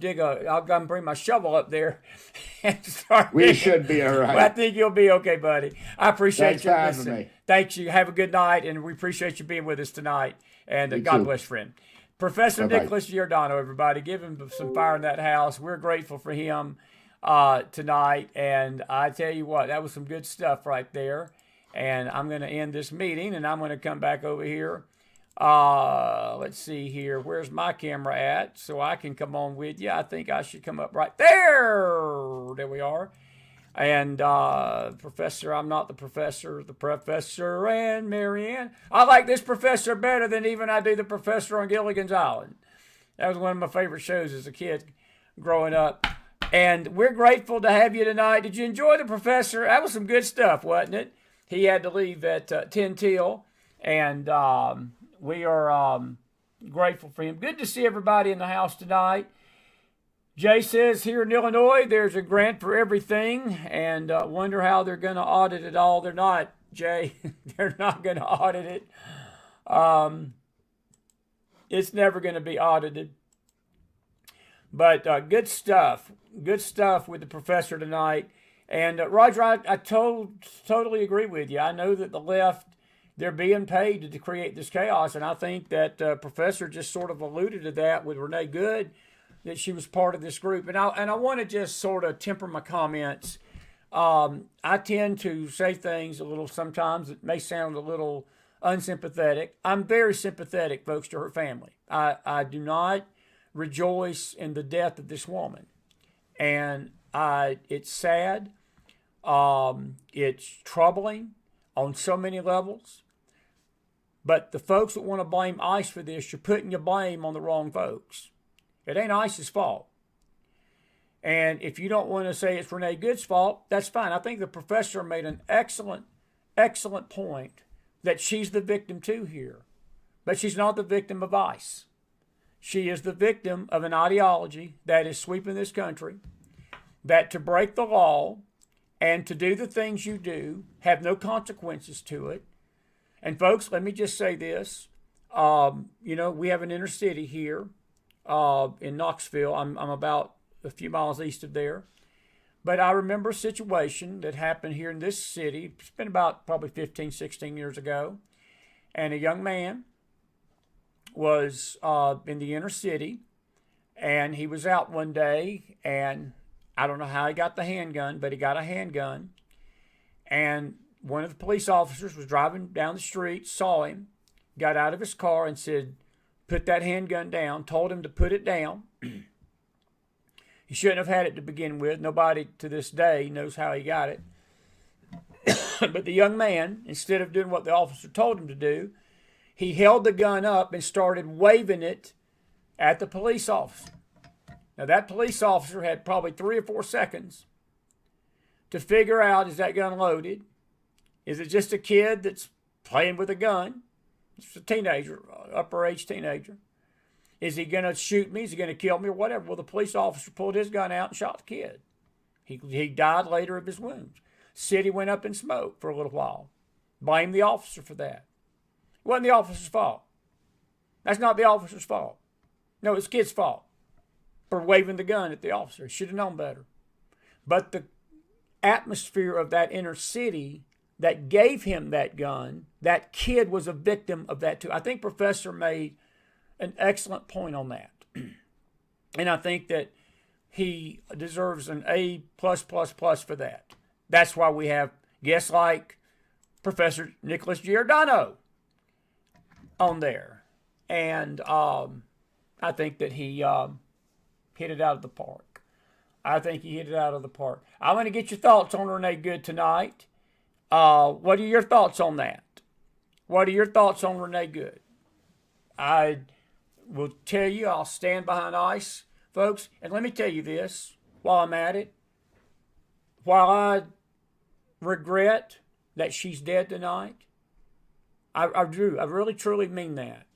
bring my shovel up there and start. We should be all right. Well, I think you'll be okay, buddy. I appreciate you. Thanks for having me. Thanks you. Have a good night, and we appreciate you being with us tonight. And God bless, friend. Professor Nic Giordano, everybody. Give him some fire in that house. We're grateful for him tonight. And I tell you what, that was some good stuff right there. And I'm going to end this meeting, and I'm going to come back over here. Let's see here. Where's my camera at? So I can come on with you. I think I should come up right there. There we are. And Professor, I'm not the Professor and Marianne. I like this Professor better than even I do the Professor on Gilligan's Island. That was one of my favorite shows as a kid growing up. And we're grateful to have you tonight. Did you enjoy the Professor? That was some good stuff, wasn't it? He had to leave at 10 till. And we are grateful for him. Good to see everybody in the house tonight. Jay says here in Illinois, there's a grant for everything, and wonder how they're going to audit it all. They're not, Jay. They're not going to audit it. It's never going to be audited. But good stuff. Good stuff with the Professor tonight. And Roger, I totally agree with you. I know that the left, they're being paid to create this chaos, and I think that Professor just sort of alluded to that with Renee Good. that she was part of this group. And I want to just sort of temper my comments. I tend to say things a little sometimes that may sound a little unsympathetic. I'm very sympathetic, folks, to her family. I do not rejoice in the death of this woman. And it's sad. It's troubling on so many levels. But the folks that want to blame ICE for this, you're putting your blame on the wrong folks. It ain't ICE's fault. And if you don't want to say it's Renee Good's fault, that's fine. I think the professor made an excellent point that she's the victim too here. But she's not the victim of ICE. She is the victim of an ideology that is sweeping this country, that to break the law and to do the things you do have no consequences to it. And folks, let me just say this. We have an inner city here in Knoxville. I'm about a few miles east of there. But I remember a situation that happened here in this city. It's been about probably 15, 16 years ago. And a young man was in the inner city. And he was out one day. And I don't know how he got the handgun, but he got a handgun. And one of the police officers was driving down the street, saw him, got out of his car and said, put that handgun down, told him to put it down. He shouldn't have had it to begin with. Nobody to this day knows how he got it. But the young man, instead of doing what the officer told him to do, he held the gun up and started waving it at the police officer. Now, that police officer had probably 3 or 4 seconds to figure out, is that gun loaded? Is it just a kid that's playing with a gun? It's a teenager, upper age teenager. Is he going to shoot me? Is he going to kill me or whatever? Well, the police officer pulled his gun out and shot the kid. He died later of his wounds. City went up in smoke for a little while. Blamed the officer for that. It wasn't the officer's fault. That's not the officer's fault. No, it's the kid's fault for waving the gun at the officer. He should have known better. But the atmosphere of that inner city that gave him that gun, that kid was a victim of that too. I think Professor made an excellent point on that. And I think that he deserves an A+++ for that. That's why we have guests like Professor Nic Giordano on there. And I think that he hit it out of the park. I think he hit it out of the park. I want to get your thoughts on Renee Good tonight. What are your thoughts on that? What are your thoughts on Renee Good? I will tell you, I'll stand behind ICE, folks. And let me tell you this while I'm at it. While I regret that she's dead tonight, I really truly mean that.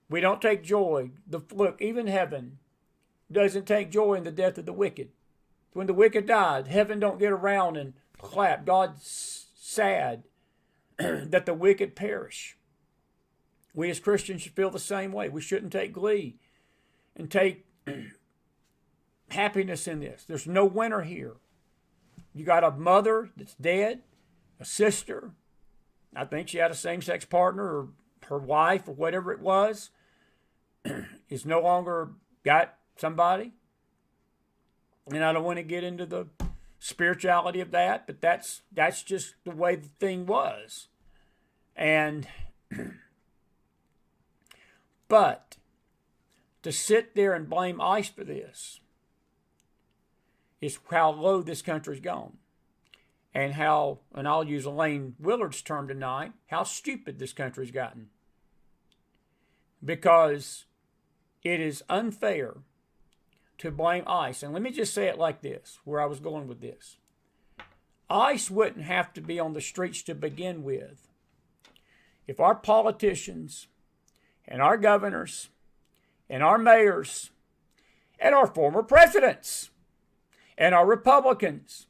We don't take joy. Look, even heaven doesn't take joy in the death of the wicked. When the wicked died, heaven don't get around and clap. God's sad that the wicked perish. We as Christians should feel the same way. We shouldn't take glee and take happiness in this. There's no winner here. You got a mother that's dead, a sister. I think she had a same-sex partner or her wife or whatever it was is no longer got somebody. And I don't want to get into the spirituality of that, but that's just the way the thing was. And but to sit there and blame ICE for this is how low this country's gone. And how, and I'll use Elaine Willard's term tonight, how stupid this country's gotten. Because it is unfair to blame ICE. And let me just say it like this, where I was going with this. ICE wouldn't have to be on the streets to begin with if our politicians and our governors and our mayors and our former presidents and our Republicans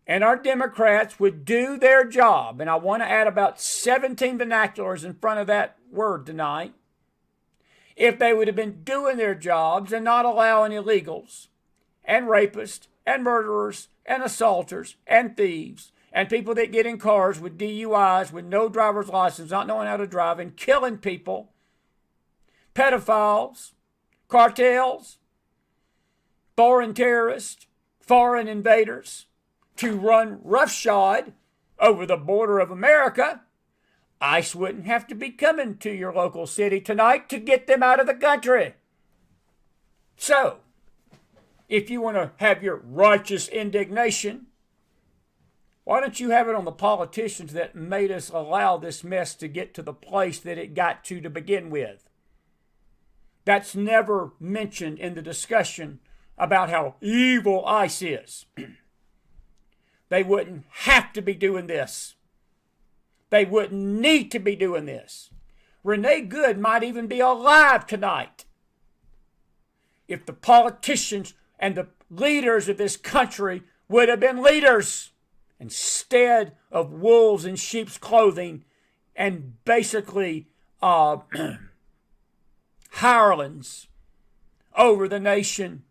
and our Democrats would do their job. And I want to add about 17 vernaculars in front of that word tonight. If they would have been doing their jobs and not allowing illegals and rapists and murderers and assaulters and thieves and people that get in cars with DUIs with no driver's license, not knowing how to drive and killing people, pedophiles, cartels, foreign terrorists, foreign invaders to run roughshod over the border of America, ICE wouldn't have to be coming to your local city tonight to get them out of the country. So, if you want to have your righteous indignation, why don't you have it on the politicians that made us allow this mess to get to the place that it got to begin with? That's never mentioned in the discussion about how evil ICE is. They wouldn't have to be doing this. They wouldn't need to be doing this. Renee Good might even be alive tonight if the politicians and the leaders of this country would have been leaders instead of wolves in sheep's clothing and basically hirelings over the nation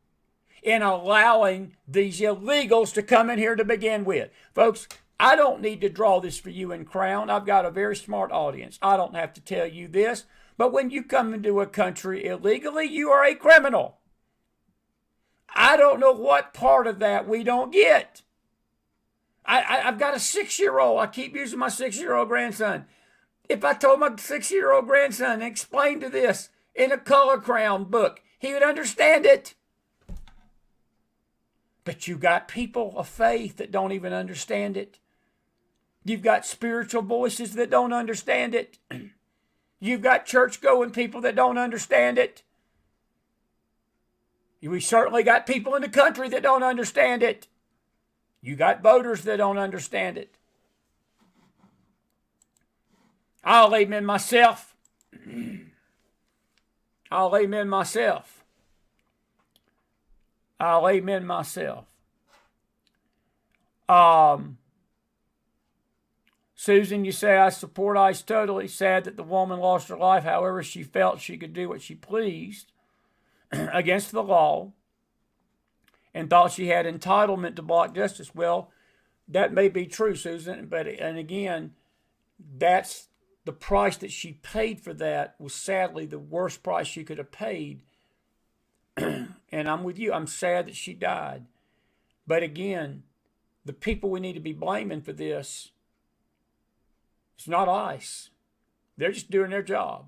in allowing these illegals to come in here to begin with. Folks, I don't need to draw this for you in Crown. I've got a very smart audience. I don't have to tell you this. But when you come into a country illegally, you are a criminal. I don't know what part of that we don't get. I've got a 6-year-old. I keep using my 6-year-old grandson. If I told my 6-year-old grandson, explain to this in a color Crown book, he would understand it. But you got people of faith that don't even understand it. You've got spiritual voices that don't understand it. You've got church-going people that don't understand it. We certainly got people in the country that don't understand it. You got voters that don't understand it. I'll amen myself. I'll amen myself. I'll amen myself. Susan, you say, I support ICE totally. Sad that the woman lost her life. However, she felt she could do what she pleased against the law and thought she had entitlement to block justice. Well, that may be true, Susan, and again, that's the price that she paid for that was sadly the worst price she could have paid. And I'm with you. I'm sad that she died. But again, the people we need to be blaming for this, it's not ICE. They're just doing their job.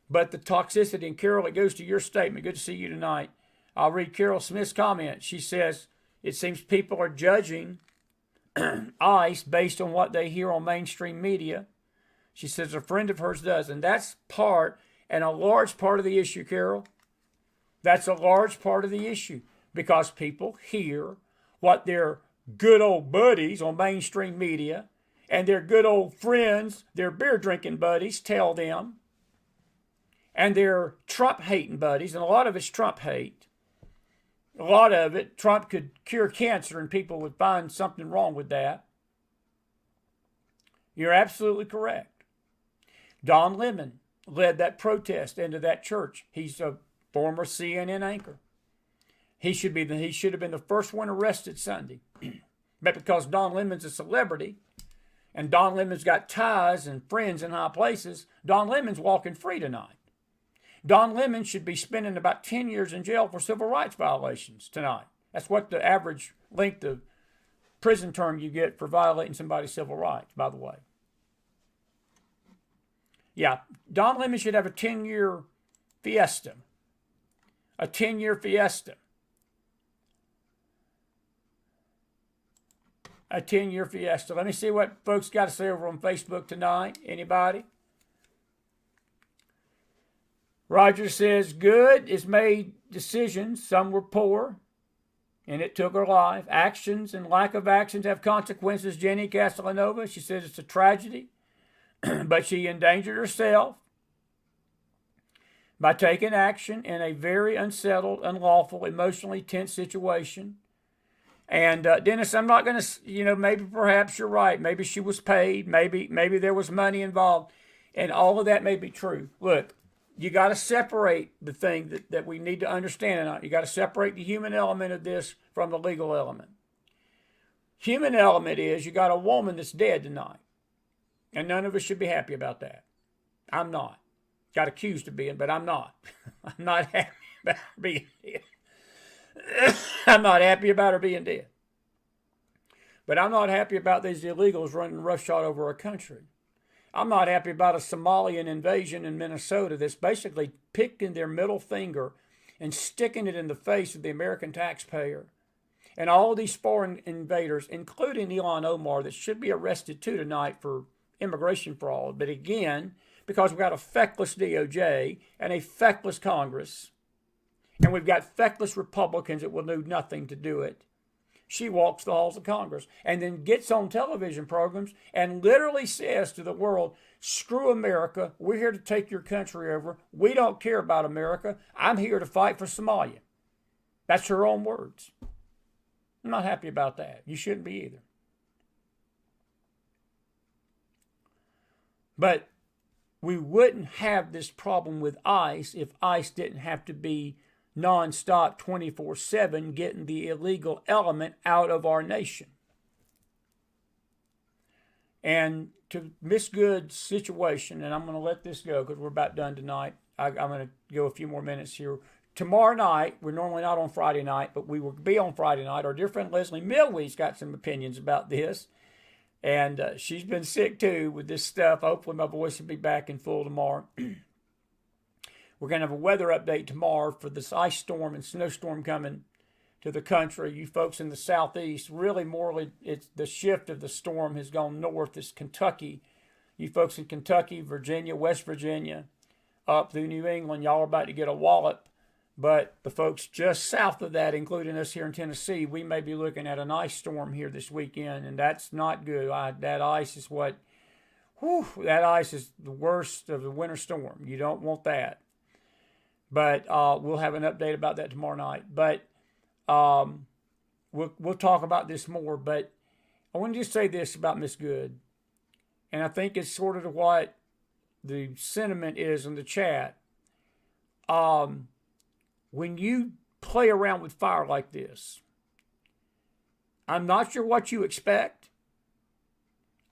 But the toxicity, and Carol, it goes to your statement. Good to see you tonight. I'll read Carol Smith's comment. She says, it seems people are judging ICE based on what they hear on mainstream media. She says a friend of hers does. And that's part and a large part of the issue, Carol. That's a large part of the issue because people hear what their good old buddies on mainstream media and their good old friends, their beer drinking buddies tell them, and their Trump hating buddies, and a lot of it's Trump hate. A lot of it, Trump could cure cancer and people would find something wrong with that. You're absolutely correct. Don Lemon led that protest into that church. He's a former CNN anchor. He should have been the first one arrested Sunday. But because Don Lemon's a celebrity and Don Lemon's got ties and friends in high places, Don Lemon's walking free tonight. Don Lemon should be spending about 10 years in jail for civil rights violations tonight. That's what the average length of prison term you get for violating somebody's civil rights, by the way. Yeah, Don Lemon should have a 10-year fiesta. A 10-year fiesta. A 10-year fiesta. Let me see what folks got to say over on Facebook tonight. Anybody? Roger says, good is made decisions. Some were poor, and it took her life. Actions and lack of actions have consequences. Jenny Castellanova, she says it's a tragedy, but she endangered herself by taking action in a very unsettled, unlawful, emotionally tense situation. And Dennis, I'm not going to, maybe perhaps you're right. Maybe she was paid. Maybe there was money involved. And all of that may be true. Look, you got to separate the thing that we need to understand. You got to separate the human element of this from the legal element. Human element is you got a woman that's dead tonight. And none of us should be happy about that. I'm not. Got accused of being, but I'm not. I'm not happy about being dead. I'm not happy about her being dead. But I'm not happy about these illegals running roughshod over our country. I'm not happy about a Somalian invasion in Minnesota that's basically picking their middle finger and sticking it in the face of the American taxpayer. And all these foreign invaders, including Ilhan Omar, that should be arrested too tonight for immigration fraud. But again, because we've got a feckless DOJ and a feckless Congress, and we've got feckless Republicans that will do nothing to do it, she walks the halls of Congress and then gets on television programs and literally says to the world, screw America. We're here to take your country over. We don't care about America. I'm here to fight for Somalia. That's her own words. I'm not happy about that. You shouldn't be either. But we wouldn't have this problem with ICE if ICE didn't have to be nonstop 24/7 getting the illegal element out of our nation. And to Miss Good's situation, and I'm going to let this go because we're about done tonight. I'm going to go a few more minutes here. Tomorrow night, we're normally not on Friday night, but we will be on Friday night. Our dear friend Leslie Millway's got some opinions about this. And she's been sick too with this stuff. Hopefully my voice will be back in full tomorrow. We're going to have a weather update tomorrow for this ice storm and snowstorm coming to the country. You folks in the southeast, really morally, it's the shift of the storm has gone north. It's Kentucky. You folks in Kentucky, Virginia, West Virginia, up through New England, y'all are about to get a wallop. But the folks just south of that, including us here in Tennessee, we may be looking at an ice storm here this weekend, and that's not good. That ice is that ice is the worst of the winter storm. You don't want that. But we'll have an update about that tomorrow night. But we'll talk about this more. But I want to just say this about Miss Good, and I think it's sort of what the sentiment is in the chat. When you play around with fire like this, I'm not sure what you expect.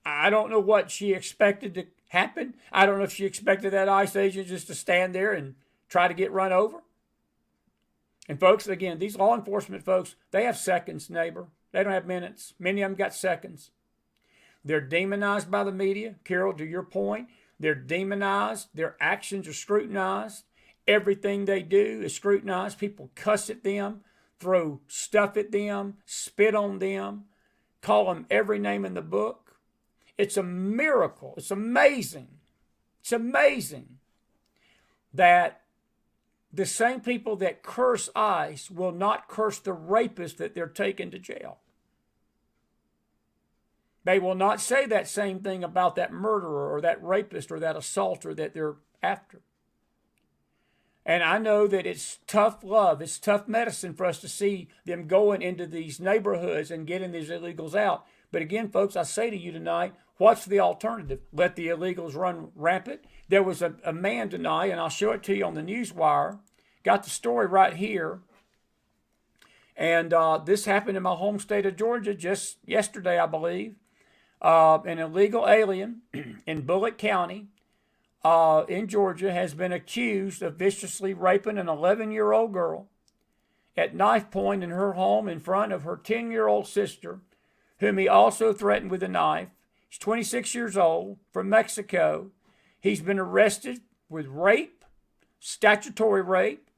I don't know what she expected to happen. I don't know if she expected that ICE agent just to stand there and try to get run over. And folks, again, these law enforcement folks, they have seconds, neighbor. They don't have minutes. Many of them got seconds. They're demonized by the media. Carol, to your point, they're demonized. Their actions are scrutinized. Everything they do is scrutinized. People cuss at them, throw stuff at them, spit on them, call them every name in the book. It's a miracle. It's amazing. It's amazing that the same people that curse ICE will not curse the rapist that they're taking to jail. They will not say that same thing about that murderer or that rapist or that assaulter that they're after. And I know that it's tough love, it's tough medicine for us to see them going into these neighborhoods and getting these illegals out. But again, folks, I say to you tonight, what's the alternative? Let the illegals run rampant? There was a man tonight, and I'll show it to you on the newswire. Got the story right here. And this happened in my home state of Georgia just yesterday, I believe. An illegal alien in Bullitt County in Georgia has been accused of viciously raping an 11-year-old girl at knife point in her home in front of her 10-year-old sister, whom he also threatened with a knife. He's 26 years old, from Mexico. He's been arrested with rape, statutory rape,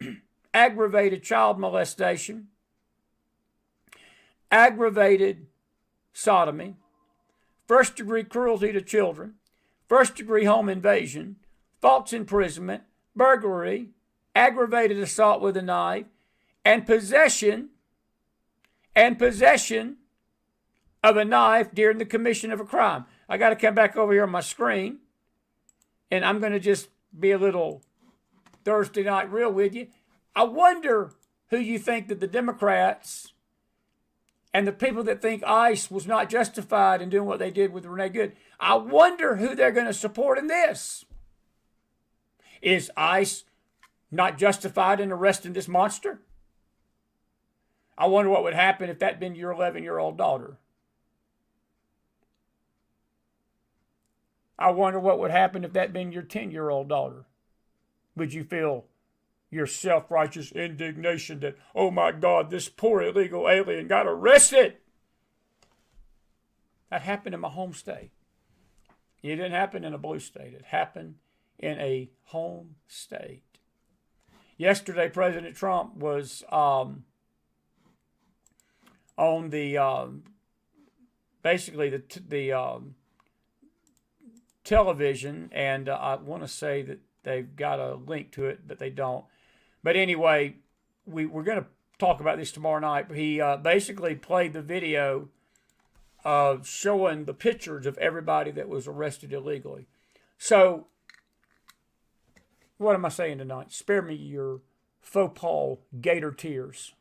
aggravated child molestation, aggravated sodomy, first-degree cruelty to children, first-degree home invasion, false imprisonment, burglary, aggravated assault with a knife, and possession of a knife during the commission of a crime. I got to come back over here on my screen, and I'm going to just be a little Thursday night real with you. I wonder who you think that the Democrats and the people that think ICE was not justified in doing what they did with Renee Good, I wonder who they're going to support in this. Is ICE not justified in arresting this monster? I wonder what would happen if that had been your 11-year-old daughter. I wonder what would happen if that had been your 10-year-old daughter. Would you feel Your self-righteous indignation that, oh my God, this poor illegal alien got arrested. That happened in my home state. It didn't happen in a blue state. It happened in a home state. Yesterday, President Trump was on the basically the television, and I want to say that they've got a link to it, but they don't. But anyway, we're going to talk about this tomorrow night. But he basically played the video of showing the pictures of everybody that was arrested illegally. So, what am I saying tonight? Spare me your faux pas gator tears.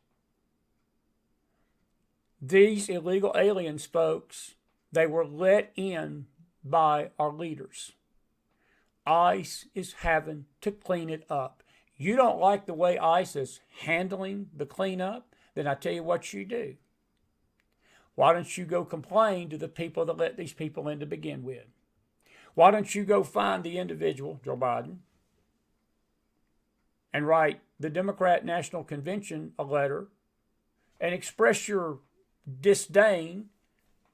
These illegal aliens, folks, they were let in by our leaders. ICE is having to clean it up. You don't like the way ICE is handling the cleanup? Then I tell you what you do. Why don't you go complain to the people that let these people in to begin with? Why don't you go find the individual, Joe Biden, and write the Democrat National Convention a letter and express your disdain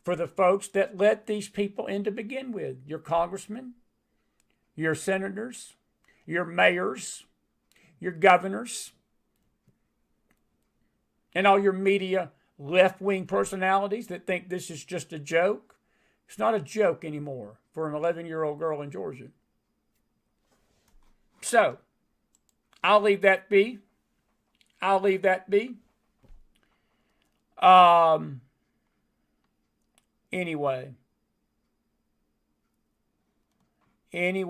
for the folks that let these people in to begin with? Your congressmen, your senators, your mayors, your governors, and all your media left-wing personalities that think this is just a joke. It's not a joke anymore for an 11-year-old girl in Georgia. So, I'll leave that be. Anyway. Any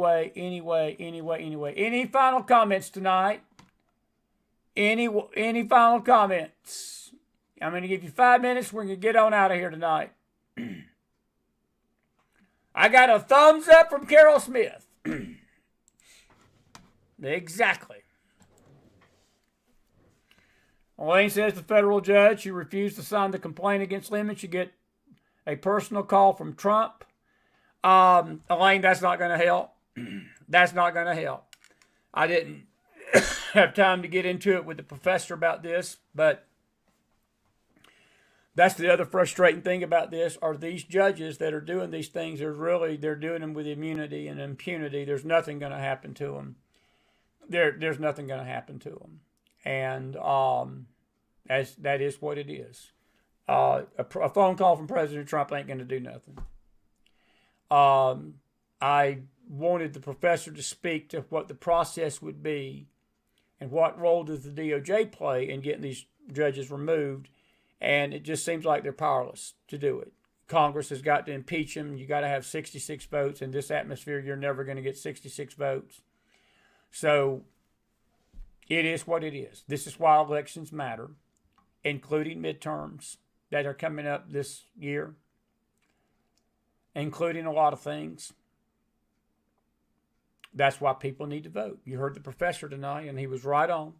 final comments tonight? Any final comments? I'm going to give you 5 minutes. We're going to get on out of here tonight. I got a thumbs up from Carol Smith. Exactly. Elaine says the federal judge who refused to sign the complaint against Lemon should get a personal call from Trump. Elaine, that's not going to help. That's not going to help. I didn't have time to get into it with the professor about this, but that's the other frustrating thing about this are these judges that are doing these things. They're doing them with immunity and impunity. There's nothing going to happen to them. There's nothing going to happen to them. And that is what it is. A phone call from President Trump ain't going to do nothing. I wanted the professor to speak to what the process would be and what role does the DOJ play in getting these judges removed, and it just seems like they're powerless to do it. Congress has got to impeach them. You got to have 66 votes. In this atmosphere, you're never going to get 66 votes. So it is what it is. This is why elections matter, including midterms that are coming up this year, including a lot of things. That's why people need to vote. You heard the professor tonight, and he was right on.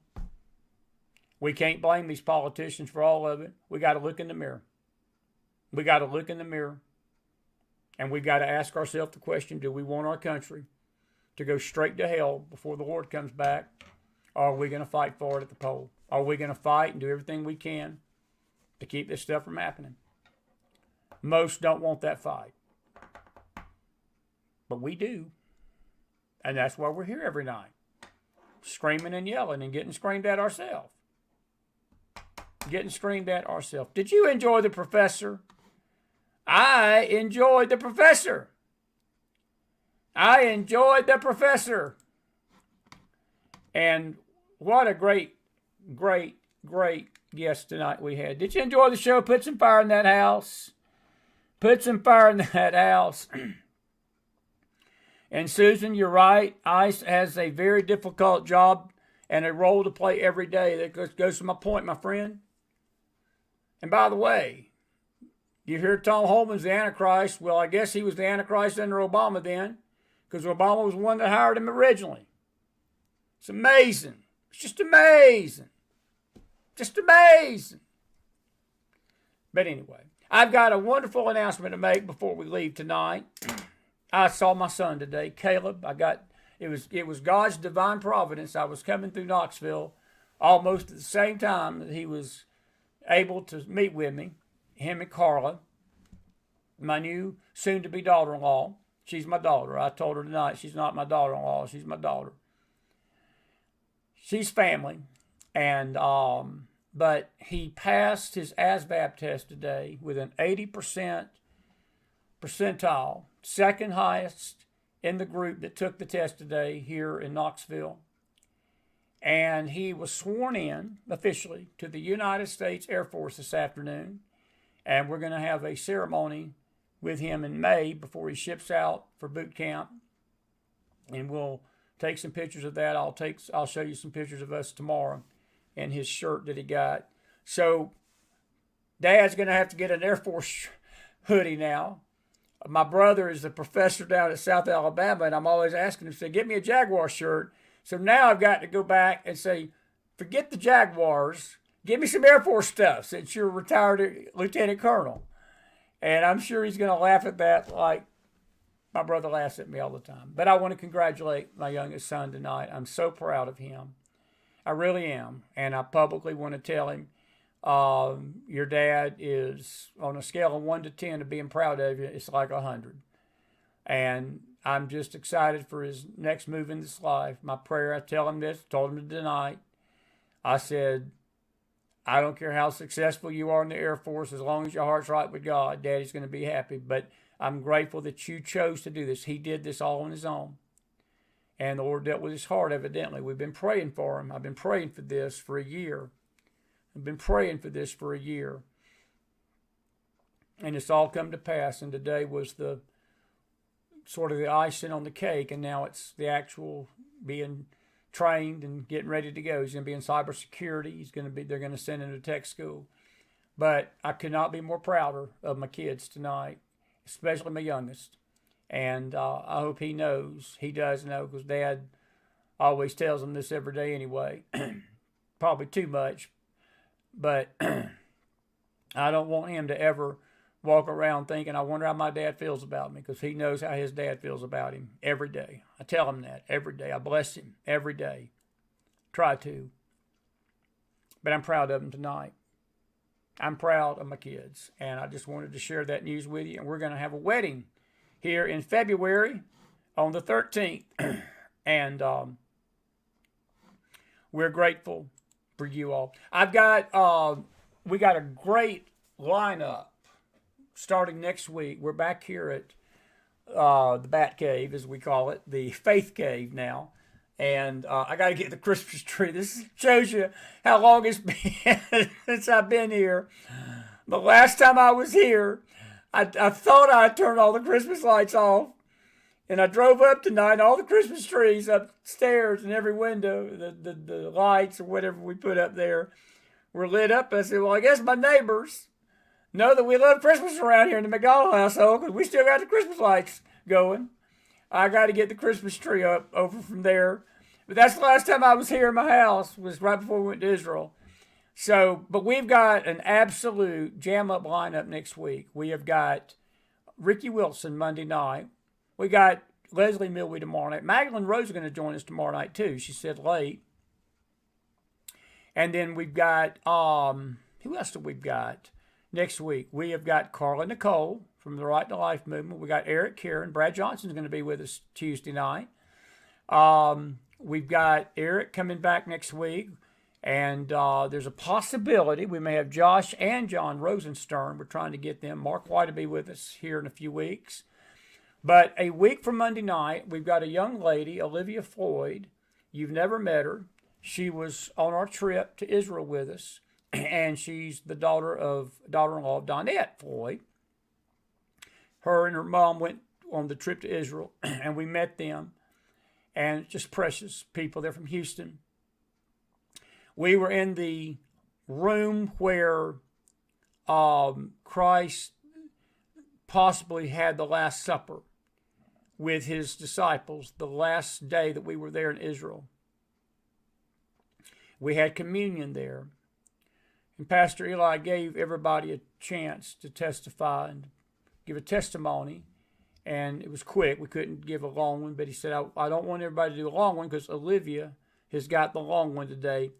We can't blame these politicians for all of it. We got to look in the mirror. We got to look in the mirror, and we got to ask ourselves the question, do we want our country to go straight to hell before the Lord comes back, or are we going to fight for it at the poll? Are we going to fight and do everything we can to keep this stuff from happening? Most don't want that fight. But we do. And that's why we're here every night. Screaming and yelling and getting screamed at ourselves. Did you enjoy the professor? I enjoyed the professor. And what a great guest tonight we had. Did you enjoy the show? Put some fire in that house. And Susan, you're right. ICE has a very difficult job and a role to play every day. That goes to my point, my friend. And by the way, you hear Tom Holman's the Antichrist. Well, I guess he was the Antichrist under Obama then, because Obama was the one that hired him originally. It's amazing. It's just amazing. But anyway, I've got a wonderful announcement to make before we leave tonight. I saw my son today, Caleb. I got It was God's divine providence. I was coming through Knoxville almost at the same time that he was able to meet with me, him and Carla, my new soon-to-be daughter-in-law. She's my daughter. I told her tonight she's not my daughter-in-law. She's my daughter. She's family. And but he passed his ASVAB test today with an 80% percentile, second highest in the group that took the test today here in Knoxville. And he was sworn in officially to the United States Air Force this afternoon. And we're going to have a ceremony with him in May before he ships out for boot camp. And we'll take some pictures of that. I'll show you some pictures of us tomorrow and his shirt that he got. So Dad's going to have to get an Air Force hoodie now. My brother is the professor down at South Alabama, and I'm always asking him, say, get me a Jaguar shirt. So now I've got to go back and say, forget the Jaguars. Give me some Air Force stuff since you're a retired lieutenant colonel. And I'm sure he's going to laugh at that like my brother laughs at me all the time. But I want to congratulate my youngest son tonight. I'm so proud of him. I really am. And I publicly want to tell him, your dad is, on a scale of 1 to 10 of being proud of you, it's like 100. And I'm just excited for his next move in this life. My prayer, I tell him this, told him tonight. I said, I don't care how successful you are in the Air Force, as long as your heart's right with God, Daddy's going to be happy. But I'm grateful that you chose to do this. He did this all on his own. And the Lord dealt with his heart, evidently. We've been praying for him. I've been praying for this for a year. I've been praying for this for a year. And it's all come to pass. And today was the sort of the icing on the cake. And now it's the actual being trained and getting ready to go. He's going to be in cybersecurity. They're going to send him to tech school. But I could not be more prouder of my kids tonight, especially my youngest. And I hope he knows. He does know, because Dad always tells him this every day anyway. Probably too much. But I don't want him to ever walk around thinking, I wonder how my dad feels about me, because he knows how his dad feels about him every day. I tell him that every day. I bless him every day. Try to. But I'm proud of him tonight. I'm proud of my kids. And I just wanted to share that news with you. And we're going to have a wedding here in February on the 13th. And we're grateful for you all. We got a great lineup starting next week. We're back here at the Bat Cave, as we call it, the Faith Cave now. And I got to get the Christmas tree. This shows you how long it's been since I've been here. The last time I was here, I thought I turned all the Christmas lights off. And I drove up tonight, and all the Christmas trees upstairs in every window, the lights or whatever we put up there, were lit up. I said, well, I guess my neighbors know that we love Christmas around here in the McDonald household, because we still got the Christmas lights going. I got to get the Christmas tree up over from there. But that's the last time I was here in my house, was right before we went to Israel. So, but we've got an absolute jam-up lineup next week. We have got Ricky Wilson Monday night. We got Leslie Milwee tomorrow night. Magdalene Rose is going to join us tomorrow night, too. She said late. And then we've got, who else do we've got next week? We have got Carla Nicole from the Right to Life movement. We got Eric Kieran. Brad Johnson's going to be with us Tuesday night. We've got Eric coming back next week. And there's a possibility we may have Josh and John Rosenstern. We're trying to get them. Mark White will be with us here in a few weeks. But a week from Monday night, we've got a young lady, Olivia Floyd. You've never met her. She was on our trip to Israel with us, and she's the daughter-in-law of Donette Floyd. Her and her mom went on the trip to Israel, and we met them, and just precious people. They're from Houston. We were in the room where Christ possibly had the Last Supper with his disciples the last day that we were there in Israel. We had communion there. And Pastor Eli gave everybody a chance to testify and give a testimony. and it was quick. We couldn't give a long one, but he said, I don't want everybody to do a long one because Olivia has got the long one today.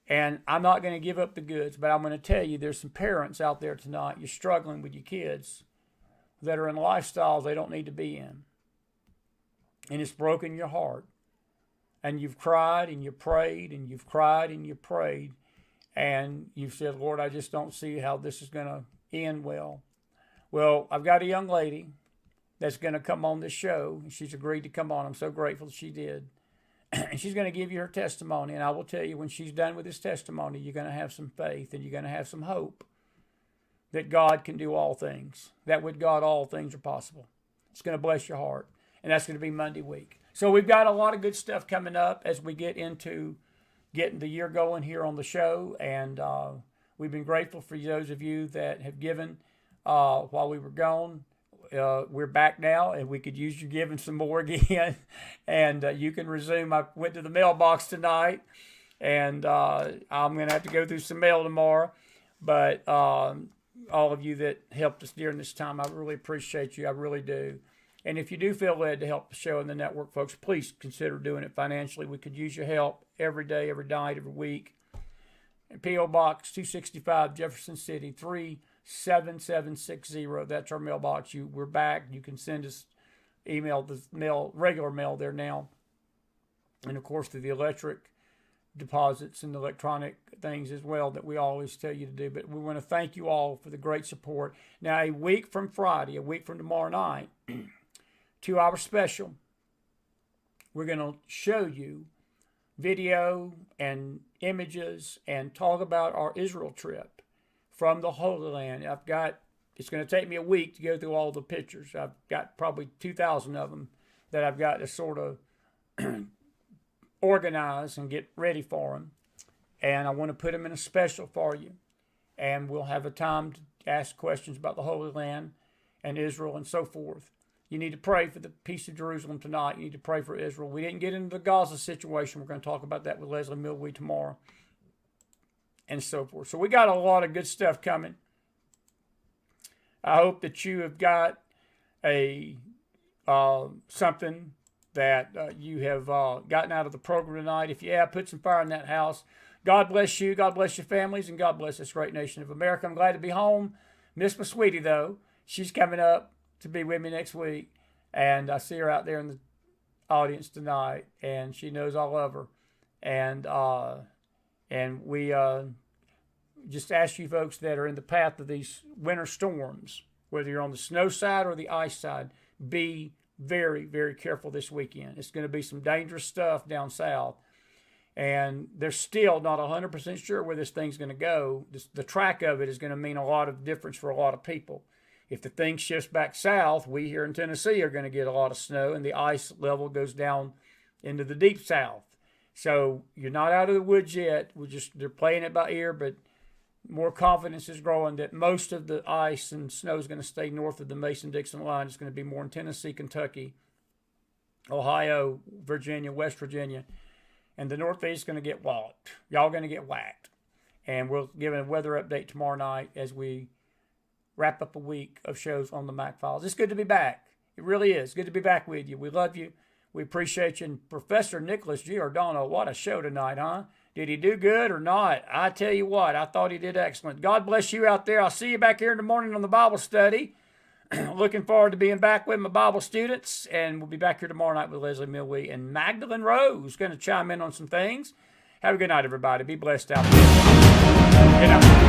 And I'm not going to give up the goods, but I'm going to tell you there's some parents out there tonight, you're struggling with your kids that are in lifestyles they don't need to be in. And it's broken your heart. And you've cried and you prayed and you've cried and you prayed. And you've said, Lord, I just don't see how this is going to end well. Well, I've got a young lady that's going to come on this show. And she's agreed to come on. I'm so grateful she did. And she's going to give you her testimony. And I will tell you, when she's done with this testimony, you're going to have some faith and you're going to have some hope that God can do all things. That with God, all things are possible. It's going to bless your heart. And that's going to be Monday week. So we've got a lot of good stuff coming up as we get into getting the year going here on the show. And we've been grateful for those of you that have given while we were gone. We're back now, and we could use your giving some more again. And you can resume. I went to the mailbox tonight, and I'm going to have to go through some mail tomorrow. But all of you that helped us during this time, I really appreciate you. I really do. And if you do feel led to help the show and the network, folks, please consider doing it financially. We could use your help every day, every night, every week. P.O. Box 265, Jefferson City, 37760. That's our mailbox. We're back. You can send us regular mail there now. And, of course, through the electric deposits and electronic things as well that we always tell you to do. But we want to thank you all for the great support. Now, a week from Friday, a week from tomorrow night, 2-hour special, we're going to show you video and images and talk about our Israel trip from the Holy Land. It's going to take me a week to go through all the pictures. I've got probably 2,000 of them that I've got to sort of organize and get ready for them. And I want to put them in a special for you. And we'll have a time to ask questions about the Holy Land and Israel and so forth. You need to pray for the peace of Jerusalem tonight. You need to pray for Israel. We didn't get into the Gaza situation. We're going to talk about that with Leslie Milwee tomorrow and so forth. So we got a lot of good stuff coming. I hope that you have got something that you have gotten out of the program tonight. If you have, put some fire in that house. God bless you. God bless your families. And God bless this great nation of America. I'm glad to be home. Miss my sweetie, though. She's coming up to be with me next week, and I see her out there in the audience tonight, and she knows I love her, and we just ask you folks that are in the path of these winter storms, whether you're on the snow side or the ice side, be very, very careful this weekend. It's going to be some dangerous stuff down south, and they're still not 100% sure where this thing's going to go. The track of it is going to mean a lot of difference for a lot of people. If the thing shifts back south, we here in Tennessee are going to get a lot of snow, and the ice level goes down into the deep south. So you're not out of the woods yet. They're playing it by ear, but more confidence is growing that most of the ice and snow is going to stay north of the Mason-Dixon line. It's going to be more in Tennessee, Kentucky, Ohio, Virginia, West Virginia, and the Northeast is going to get walloped. Y'all going to get whacked. And we'll give a weather update tomorrow night as we wrap up a week of shows on the McFiles. It's good to be back. It really is. Good to be back with you. We love you. We appreciate you. And Professor Nic Giordano, what a show tonight, huh? Did he do good or not? I tell you what, I thought he did excellent. God bless you out there. I'll see you back here in the morning on the Bible study. Looking forward to being back with my Bible students. And we'll be back here tomorrow night with Leslie Milwee and Magdalene Rose going to chime in on some things. Have a good night, everybody. Be blessed out there. Good night.